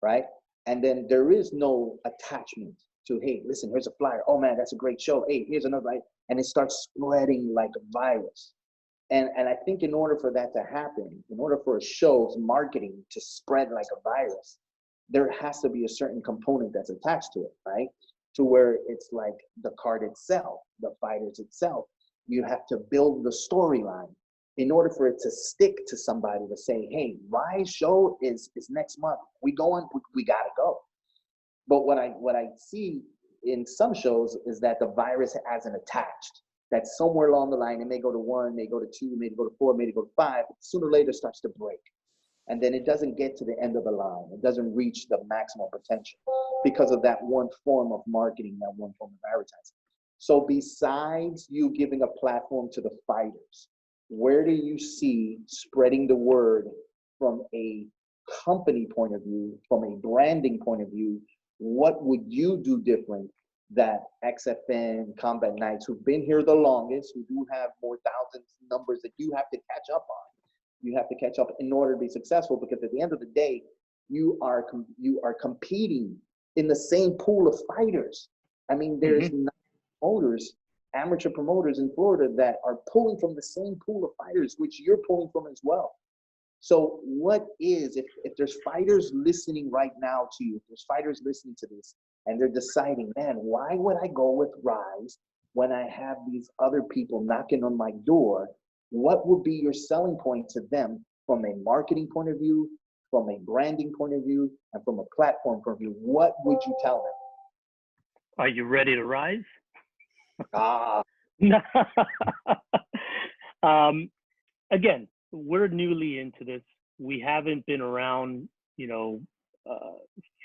right? And then there is no attachment to, hey, listen, here's a flyer. Oh man, that's a great show. Hey, here's another, and it starts spreading like a virus. And I think in order for that to happen, in order for a show's marketing to spread like a virus, there has to be a certain component that's attached to it, right? To where it's like the card itself, the fighters itself. You have to build the storyline in order for it to stick to somebody to say, hey, Rize show is next month. We going, we gotta go. But what I see in some shows is that the virus hasn't attached. That somewhere along the line, it may go to 1, may go to 2, may go to 4, may go to 5, sooner or later starts to break. And then it doesn't get to the end of the line. It doesn't reach the maximum potential because of that one form of marketing, that one form of advertising. So besides you giving a platform to the fighters, where do you see spreading the word from a company point of view, from a branding point of view? What would you do different that XFN, Combat Knights, who've been here the longest, who do have more thousands numbers that you have to catch up on? You have to catch up in order to be successful, because at the end of the day, you are competing in the same pool of fighters. I mean, there's promoters, amateur promoters in Florida that are pulling from the same pool of fighters, which you're pulling from as well. So what is, if there's fighters listening right now to you, if there's fighters listening to this, and they're deciding, man, why would I go with Rize when I have these other people knocking on my door? What would be your selling point to them from a marketing point of view, from a branding point of view, and from a platform point of view? What would you tell them? Are you ready to rise? Again, we're newly into this. We haven't been around,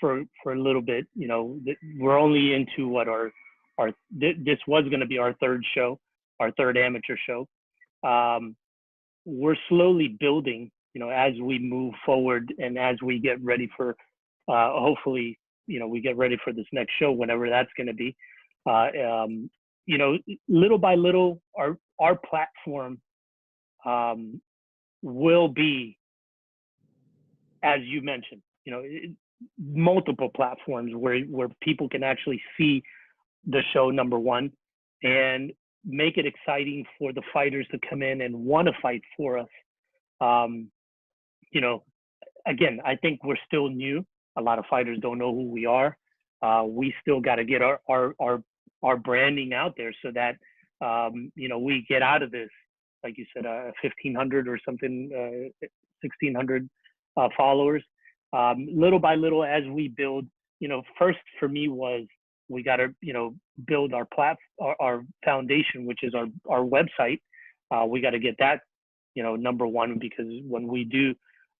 for a little bit. We're only into what this was going to be our third show, our third amateur show. We're slowly building, as we move forward and as we get ready for, hopefully, we get ready for this next show, whenever that's going to be. Little by little, our platform will be, as you mentioned, multiple platforms where people can actually see the show, number one, and make it exciting for the fighters to come in and want to fight for us. Again, I think we're still new. A lot of fighters don't know who we are. We still got to get our branding out there so that, we get out of this, like you said, 1,500 or something, 1,600 followers. Little by little, as we build, first for me was, we got to, build our foundation, which is our website. We got to get that, number one, because when we do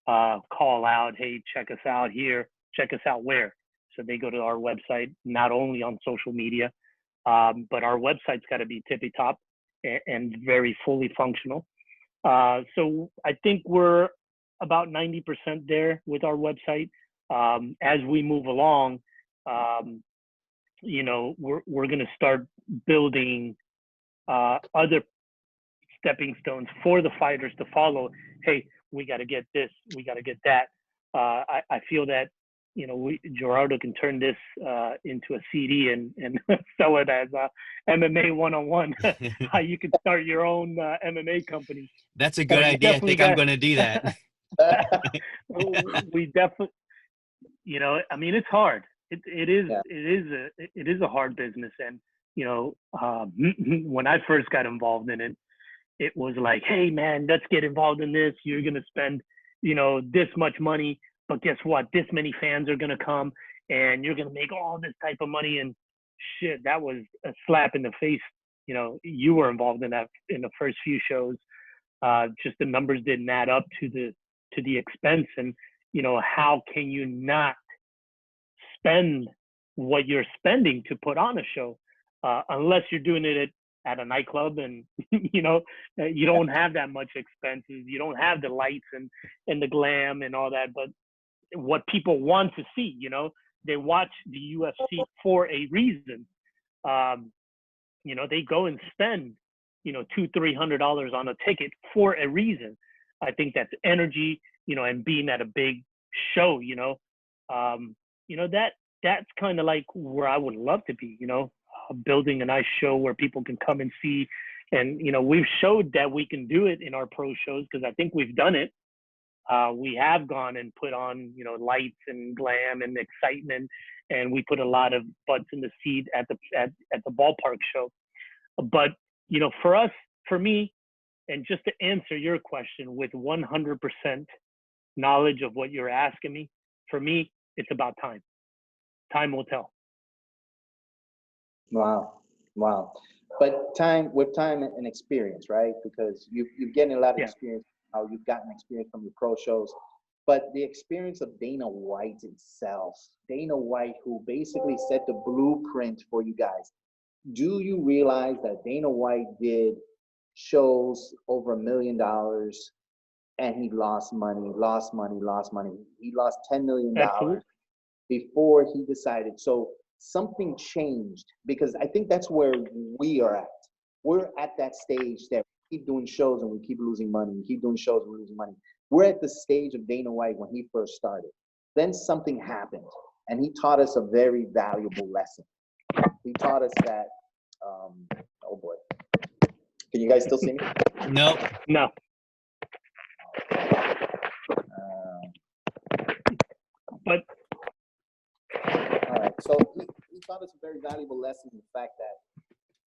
call out, hey, check us out here, check us out where? So they go to our website, not only on social media, but our website's got to be tippy top and very fully functional. So I think we're about 90% there with our website. As we move along, we're going to start building other stepping stones for the fighters to follow. Hey, we got to get this, we got to get that. I feel that, Gerardo can turn this into a CD and sell it as MMA 101. How you can start your own MMA company. That's a good idea. I think I'm going to do that. We definitely, it's hard. It is a hard business. And, when I first got involved in it, it was like, hey man, let's get involved in this. You're going to spend, this much money, but guess what? This many fans are going to come and you're going to make all this type of money. And shit, that was a slap in the face. You were involved in that in the first few shows. Just the numbers didn't add up to the expense. And, how can you not spend what you're spending to put on a show, unless you're doing it at a nightclub and, you don't have that much expenses. You don't have the lights and the glam and all that. But what people want to see, they watch the UFC for a reason. They go and spend, $200-300 on a ticket for a reason. I think that's energy, and being at a big show, that's kind of like where I would love to be, building a nice show where people can come and see. And, we've showed that we can do it in our pro shows, because I think we've done it. We have gone and put on, lights and glam and excitement, and we put a lot of butts in the seat at the ballpark show. But, for me, and just to answer your question with 100% knowledge of what you're asking me, for me, it's about time. Time will tell. Wow. But with time and experience, right? Because you're getting a lot of experience. How you've gotten experience from your pro shows, but the experience of Dana White itself, Dana White, who basically set the blueprint for you guys. Do you realize that Dana White did shows over $1 million, and he lost money? He lost $10 million before he decided. So something changed, because I think that's where we are at. We're at that stage that we keep doing shows and we keep losing money. We keep doing shows and we're losing money. We're at the stage of Dana White when he first started. Then something happened, and he taught us a very valuable lesson. He taught us that, oh boy. Can you guys still see me? No. But all right. So he taught us a very valuable lesson in the fact that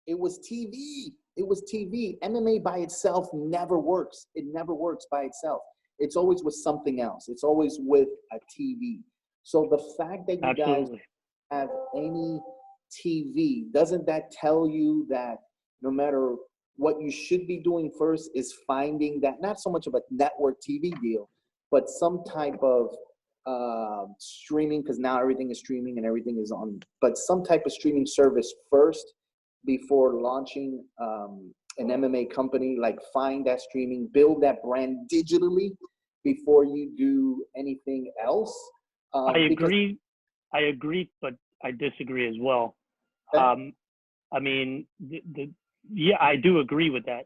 it was TV. It was TV. MMA by itself never works. It never works by itself. It's always with something else. It's always with a TV. So the fact that you guys have any TV, doesn't that tell you that no matter what you should be doing first is finding that, not so much of a network TV deal, but some type of streaming, because now everything is streaming and everything is on, but some type of streaming service first before launching an MMA company? Like, find that streaming, build that brand digitally before you do anything else. I agree, but I disagree as well. Okay. I mean, yeah, I do agree with that,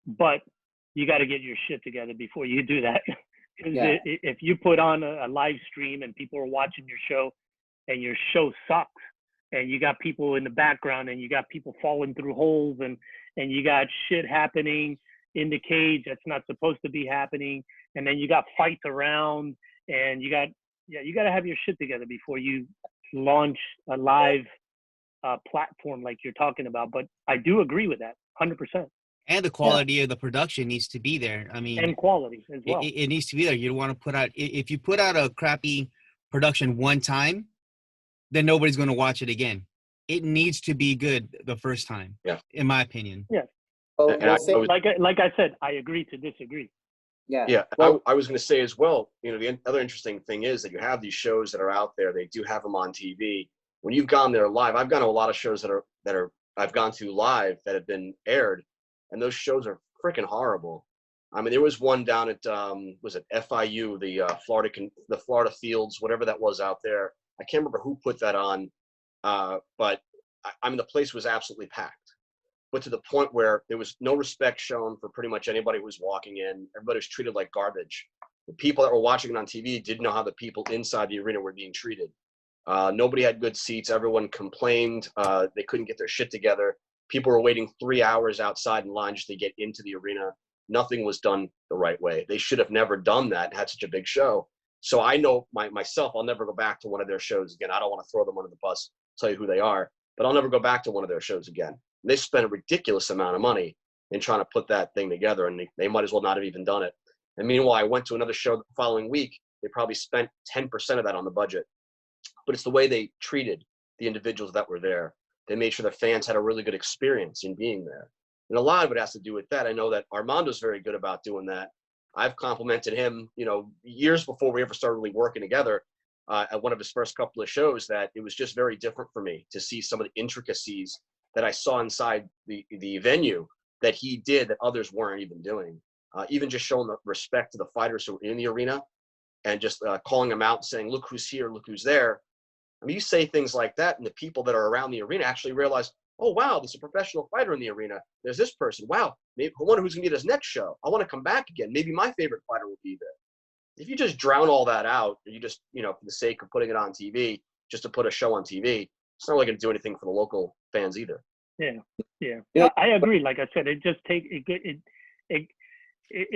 but you got to get your shit together before you do that. Yeah. If you put on a live stream and people are watching your show and your show sucks, and you got people in the background and you got people falling through holes and you got shit happening in the cage that's not supposed to be happening, and then you got fights around, and you got to have your shit together before you launch a live platform like you're talking about. But I do agree with that 100%. And the quality of the production needs to be there. I mean, and quality as well. It needs to be there. You don't want to put out, if you put out a crappy production one time, then nobody's going to watch it again. It needs to be good the first time. Yeah. In my opinion. Yeah. Well, like I said, I agree to disagree. Yeah. Yeah. Well, I was going to say as well, the other interesting thing is that you have these shows that are out there. They do have them on TV. When you've gone there live, I've gone to a lot of shows that I've gone to live that have been aired, and those shows are freaking horrible. I mean, there was one down at was it FIU, the Florida Fields, whatever that was out there. I can't remember who put that on, but I mean, the place was absolutely packed. But to the point where there was no respect shown for pretty much anybody who was walking in. Everybody was treated like garbage. The people that were watching it on TV didn't know how the people inside the arena were being treated. Nobody had good seats. Everyone complained. They couldn't get their shit together. People were waiting 3 hours outside in line just to get into the arena. Nothing was done the right way. They should have never done that, had such a big show. So I know myself, I'll never go back to one of their shows again. I don't want to throw them under the bus, tell you who they are, but I'll never go back to one of their shows again. They spent a ridiculous amount of money in trying to put that thing together, and they might as well not have even done it. And meanwhile, I went to another show the following week. They probably spent 10% of that on the budget. But it's the way they treated the individuals that were there. They made sure the fans had a really good experience in being there. And a lot of it has to do with that. I know that Armando's very good about doing that. I've complimented him, years before we ever started really working together at one of his first couple of shows, that it was just very different for me to see some of the intricacies that I saw inside the venue that he did that others weren't even doing. Even just showing the respect to the fighters who were in the arena and just calling them out and saying, look who's here, look who's there. I mean, you say things like that, and the people that are around the arena actually realize, oh, wow, there's a professional fighter in the arena. There's this person. Wow, maybe I wonder who's going to be at his next show. I want to come back again. Maybe my favorite fighter will be there. If you just drown all that out, or you just, for the sake of putting it on TV, just to put a show on TV, it's not really going to do anything for the local fans either. Yeah. I agree. Like I said, it just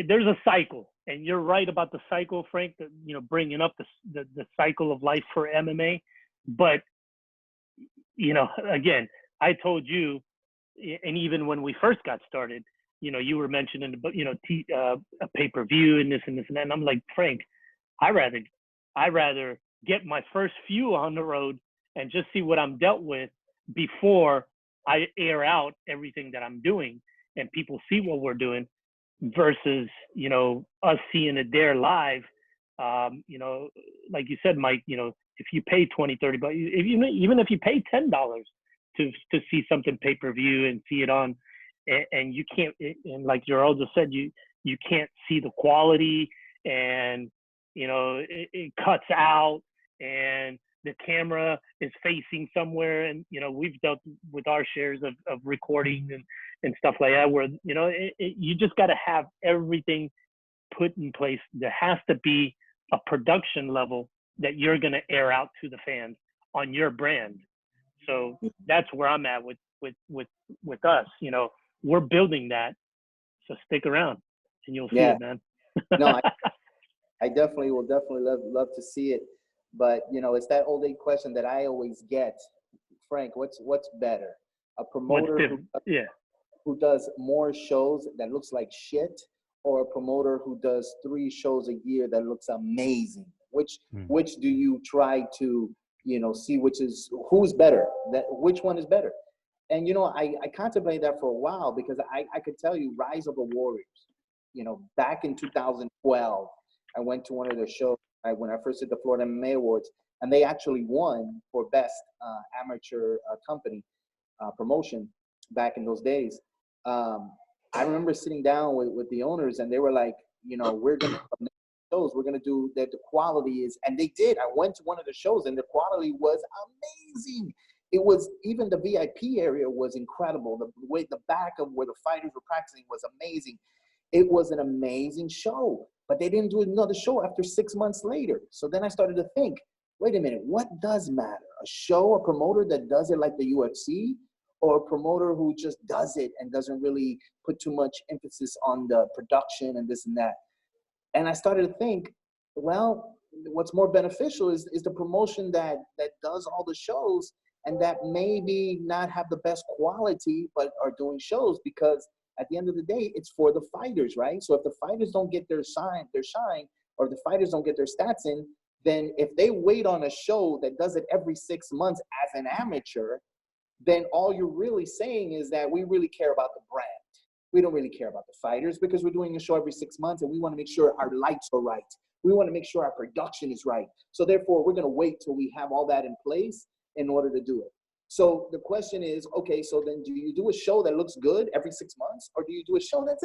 there's a cycle, and you're right about the cycle, Frank. That, you know, bringing up the cycle of life for MMA. But you know, again, I told you, and even when we first got started, you know, you were mentioning, you know, a pay-per-view and this and this and that. And I'm like, Frank, I rather get my first few on the road and just see what I'm dealt with before I air out everything that I'm doing and people see what we're doing, versus, you know, us seeing it there live. You know, like you said, Mike, you know, if you pay $20, $30, even if you pay $10 to see something pay-per-view and see it on, and you can't, and like Gerald just said, you can't see the quality, and, you know, it cuts out, and the camera is facing somewhere. And, you know, we've dealt with our shares of recording and stuff like that, where, you know, you just got to have everything put in place. There has to be a production level that you're going to air out to the fans on your brand. So that's where I'm at with us. You know, we're building that. So stick around and you'll see it, man. No, I definitely will love to see it. But, you know, it's that old age question that I always get, Frank, what's better? A promoter who does more shows that looks like shit, or a promoter who does 3 shows a year that looks amazing? Which do you try to, you know, see who's better? Which one is better? And, you know, I contemplated that for a while, because I could tell you Rise of the Warriors, you know, back in 2012, I went to one of their shows when I first did the Florida MMA Awards, and they actually won for best amateur company promotion back in those days. I remember sitting down with the owners, and they were like, you know, we're going to shows, we're going to do that. The quality is, and they did. I went to one of the shows, and the quality was amazing. It was, even the VIP area was incredible. The way the back of where the fighters were practicing was amazing. It was an amazing show, but they didn't do another show after 6 months later. So then I started to think, wait a minute, what does matter? A show, a promoter that does it like the UFC, or a promoter who just does it and doesn't really put too much emphasis on the production and this and that? And I started to think, well, what's more beneficial is the promotion that does all the shows, and that maybe not have the best quality, but are doing shows, because at the end of the day, it's for the fighters, right? So if the fighters don't get their shine, or the fighters don't get their stats in, then if they wait on a show that does it every 6 months as an amateur, then all you're really saying is that we really care about the brand. We don't really care about the fighters, because we're doing a show every 6 months, and we want to make sure our lights are right. We want to make sure our production is right. So therefore, we're going to wait till we have all that in place in order to do it. So the question is, okay, so then do you do a show that looks good every 6 months, or do you do a show that's,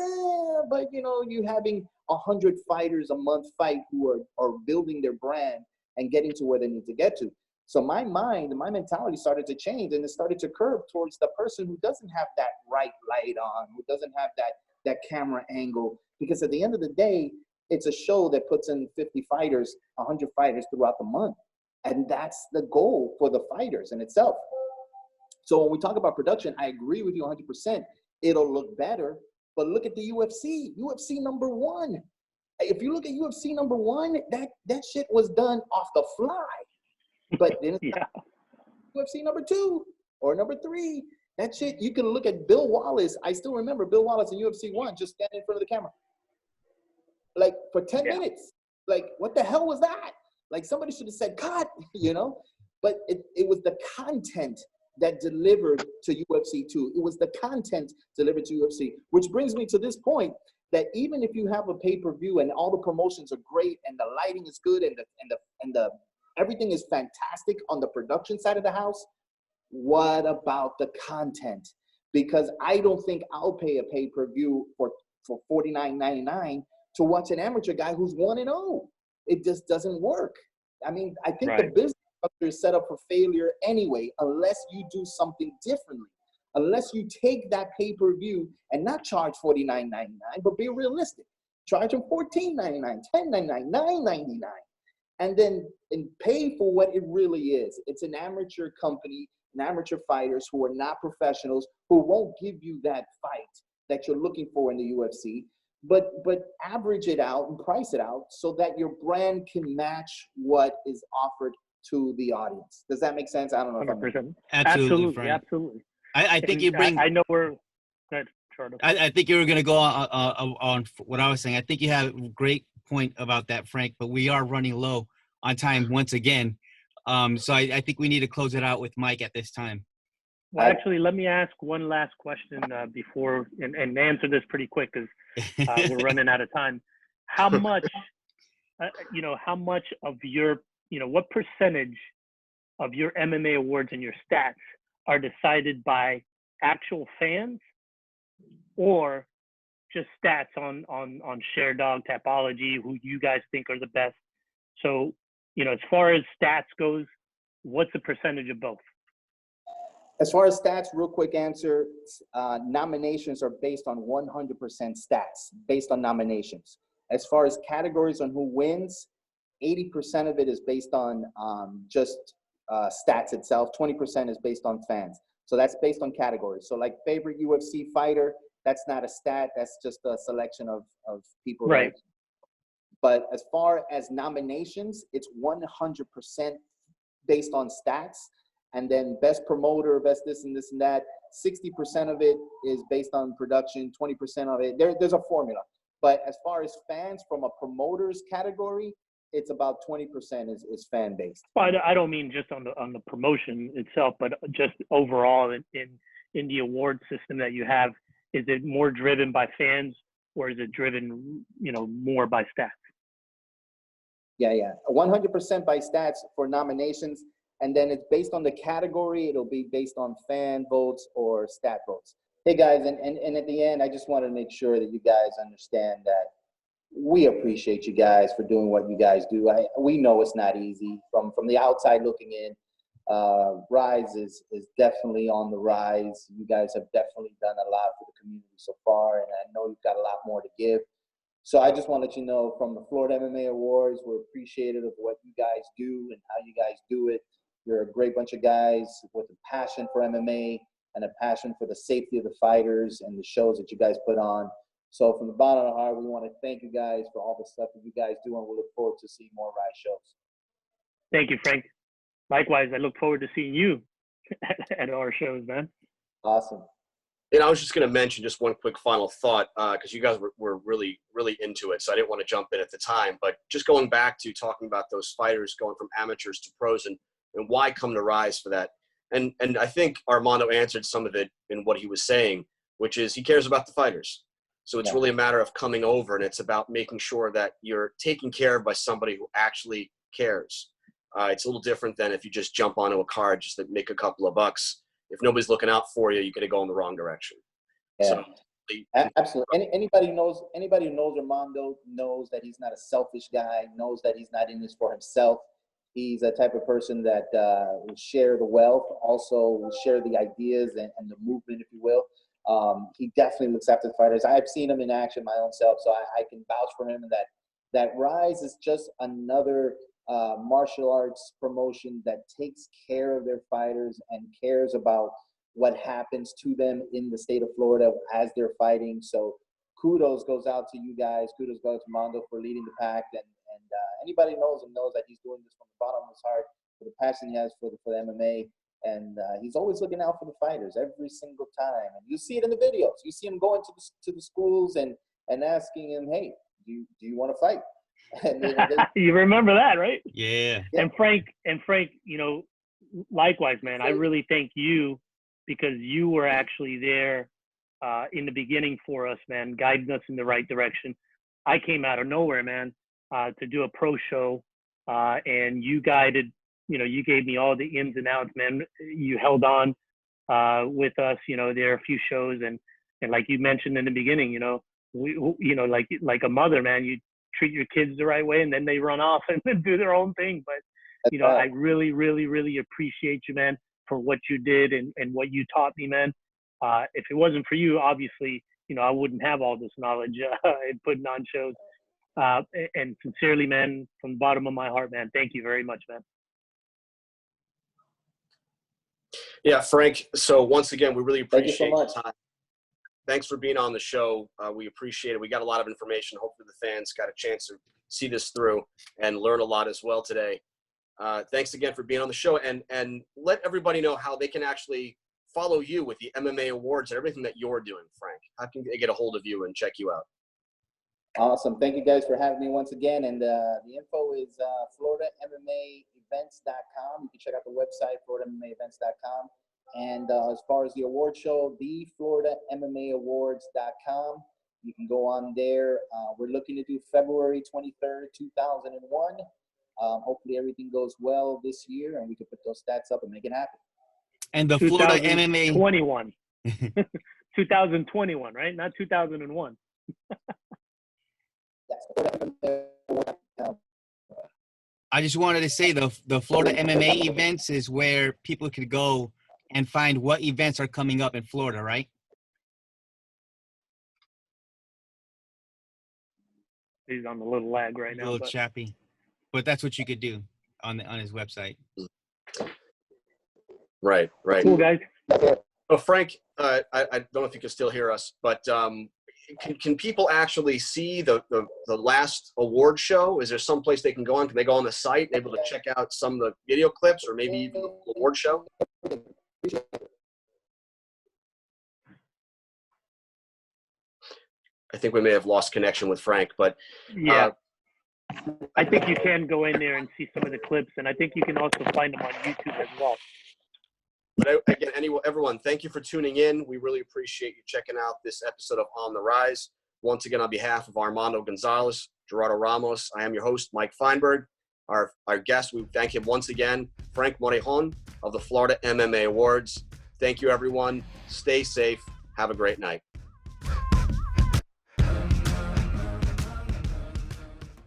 but you know, you having 100 fighters a month fight who are building their brand and getting to where they need to get to? So my mentality started to change, and it started to curve towards the person who doesn't have that right light on, who doesn't have that camera angle, because at the end of the day, it's a show that puts in 50 fighters, 100 fighters throughout the month. And that's the goal for the fighters in itself. So when we talk about production, I agree with you 100%. It'll look better, but look at the UFC. UFC number 1. If you look at UFC number 1, that shit was done off the fly. But then UFC number 2 or number 3, that shit, you can look at Bill Wallace. I still remember Bill Wallace in UFC 1 just standing in front of the camera, like for 10 minutes. Like, what the hell was that? Like, somebody should have said cut, you know? But it was the content that delivered to UFC 2. It was the content delivered to UFC, which brings me to this point, that even if you have a pay-per-view and all the promotions are great and the lighting is good and the everything is fantastic on the production side of the house, what about the content? Because I don't think I'll pay a pay-per-view for $49.99 to watch an amateur guy who's 1-0. It just doesn't work. I mean, I think the business structure is set up for failure anyway, unless you do something differently. Unless you take that pay-per-view and not charge $49.99, but be realistic. Charge them $14.99, $10.99, $9.99. and then pay for what it really is. It's an amateur company, amateur fighters who are not professionals, who won't give you that fight that you're looking for in the UFC, but average it out and price it out so that your brand can match what is offered to the audience. Does that make sense? I don't know if 100%. Absolutely, Frank. Absolutely. I think you bring. I know we're. Good, I think you were going to go on what I was saying. I think you have a great point about that, Frank, but we are running low on time once again. So I think we need to close it out with Mike at this time. Well, actually, let me ask one last question before, and answer this pretty quick because we're running out of time. How much, how much of your, what percentage of your MMA awards and your stats are decided by actual fans or just stats on Share Dog, Tapology, who you guys think are the best? So, as far as stats goes, what's the percentage of both? As far as stats, real quick answer, nominations are based on 100% stats, based on nominations. As far as categories on who wins, 80% of it is based on just stats itself. 20% is based on fans. So that's based on categories. So like favorite UFC fighter, that's not a stat. That's just a selection of people. Right. But as far as nominations, it's 100% based on stats. And then best promoter, best this and this and that, 60% of it is based on production, 20% of it, there's a formula. But as far as fans from a promoter's category, it's about 20% is fan-based. Well, I don't mean just on the promotion itself, but just overall in the award system that you have. Is it more driven by fans or is it driven, more by stats? Yeah. 100% by stats for nominations. And then it's based on the category. It'll be based on fan votes or stat votes. Hey, guys, and at the end, I just want to make sure that you guys understand that we appreciate you guys for doing what you guys do. We know it's not easy. From the outside looking in, Rize is definitely on the rise. You guys have definitely done a lot for the community so far, and I know you've got a lot more to give. So I just want to let you know from the Florida MMA Awards, we're appreciative of what you guys do and how you guys do it. You're a great bunch of guys with a passion for MMA and a passion for the safety of the fighters and the shows that you guys put on. So from the bottom of our heart, we want to thank you guys for all the stuff that you guys do, and we look forward to seeing more Rize shows. Thank you, Frank. Likewise, I look forward to seeing you at our shows, man. Awesome. And I was just going to mention just one quick final thought, because you guys were really, really into it, so I didn't want to jump in at the time. But just going back to talking about those fighters going from amateurs to pros and why come to Rize for that. And I think Armando answered some of it in what he was saying, which is he cares about the fighters. So it's really a matter of coming over, and it's about making sure that you're taken care of by somebody who actually cares. It's a little different than if you just jump onto a card just to make a couple of bucks. If nobody's looking out for you, you're going to go in the wrong direction. Yeah. So, absolutely. Anybody who knows Armando knows that he's not a selfish guy, knows that he's not in this for himself. He's a type of person that will share the wealth, also will share the ideas and the movement, if you will. He definitely looks after the fighters. I've seen him in action my own self, so I can vouch for him. And that Rize is just another martial arts promotion that takes care of their fighters and cares about what happens to them in the state of Florida as they're fighting. So kudos goes out to you guys. Kudos goes to Mondo for leading the pack. And anybody knows him knows that he's doing this from the bottom of his heart for the passion he has for the MMA. And he's always looking out for the fighters every single time. And you see it in the videos. You see him going to the schools and asking him, hey, do you want to fight? And you remember that, right? Yeah. And Frank, likewise, man, I really thank you because you were actually there in the beginning for us, man, guiding us in the right direction. I came out of nowhere, man, to do a pro show, and you guided. You gave me all the ins and outs, man. You held on with us. There are a few shows, and like you mentioned in the beginning, like a mother, man, you treat your kids the right way, and then they run off and do their own thing. But I really, really, really appreciate you, man, for what you did and what you taught me, man. If it wasn't for you, obviously, I wouldn't have all this knowledge in putting on shows. And sincerely, man, from the bottom of my heart, man, thank you very much, man. Yeah, Frank. So once again, we really appreciate Thank you so much. your time. Thanks for being on the show. We appreciate it. We got a lot of information. Hopefully the fans got a chance to see this through and learn a lot as well today. Thanks again for being on the show, and let everybody know how they can actually follow you with the MMA awards and everything that you're doing, Frank. How can they get a hold of you and check you out? Awesome. Thank you guys for having me once again. And the info is FloridaMMAEvents.com. You can check out the website, FloridaMMAEvents.com. And as far as the award show, TheFloridaMMAAwards.com. You can go on there. We're looking to do February 23rd, 2001. Hopefully everything goes well this year, and we can put those stats up and make it happen. And the Florida MMA 2021. 2021, right? Not 2001. I just wanted to say the Florida MMA events is where people could go and find what events are coming up in Florida, right? He's on the little lag right A now. little But chappy. But that's what you could do on his website. Right. cool, guys. Oh, Frank, I don't know if you can still hear us, but can people actually see the last award show? Is there some place they can go on? Can they go on the site and able to check out some of the video clips or maybe even the award show? I think we may have lost connection with Frank, but Yeah. I think you can go in there and see some of the clips, and I think you can also find them on YouTube as well. But again, everyone, thank you for tuning in. We really appreciate you checking out this episode of On the Rise. Once again, on behalf of Armando Gonzalez, Gerardo Ramos, I am your host, Mike Feinberg. Our guest, we thank him once again, Frank Morejon of the Florida MMA Awards. Thank you, everyone. Stay safe. Have a great night.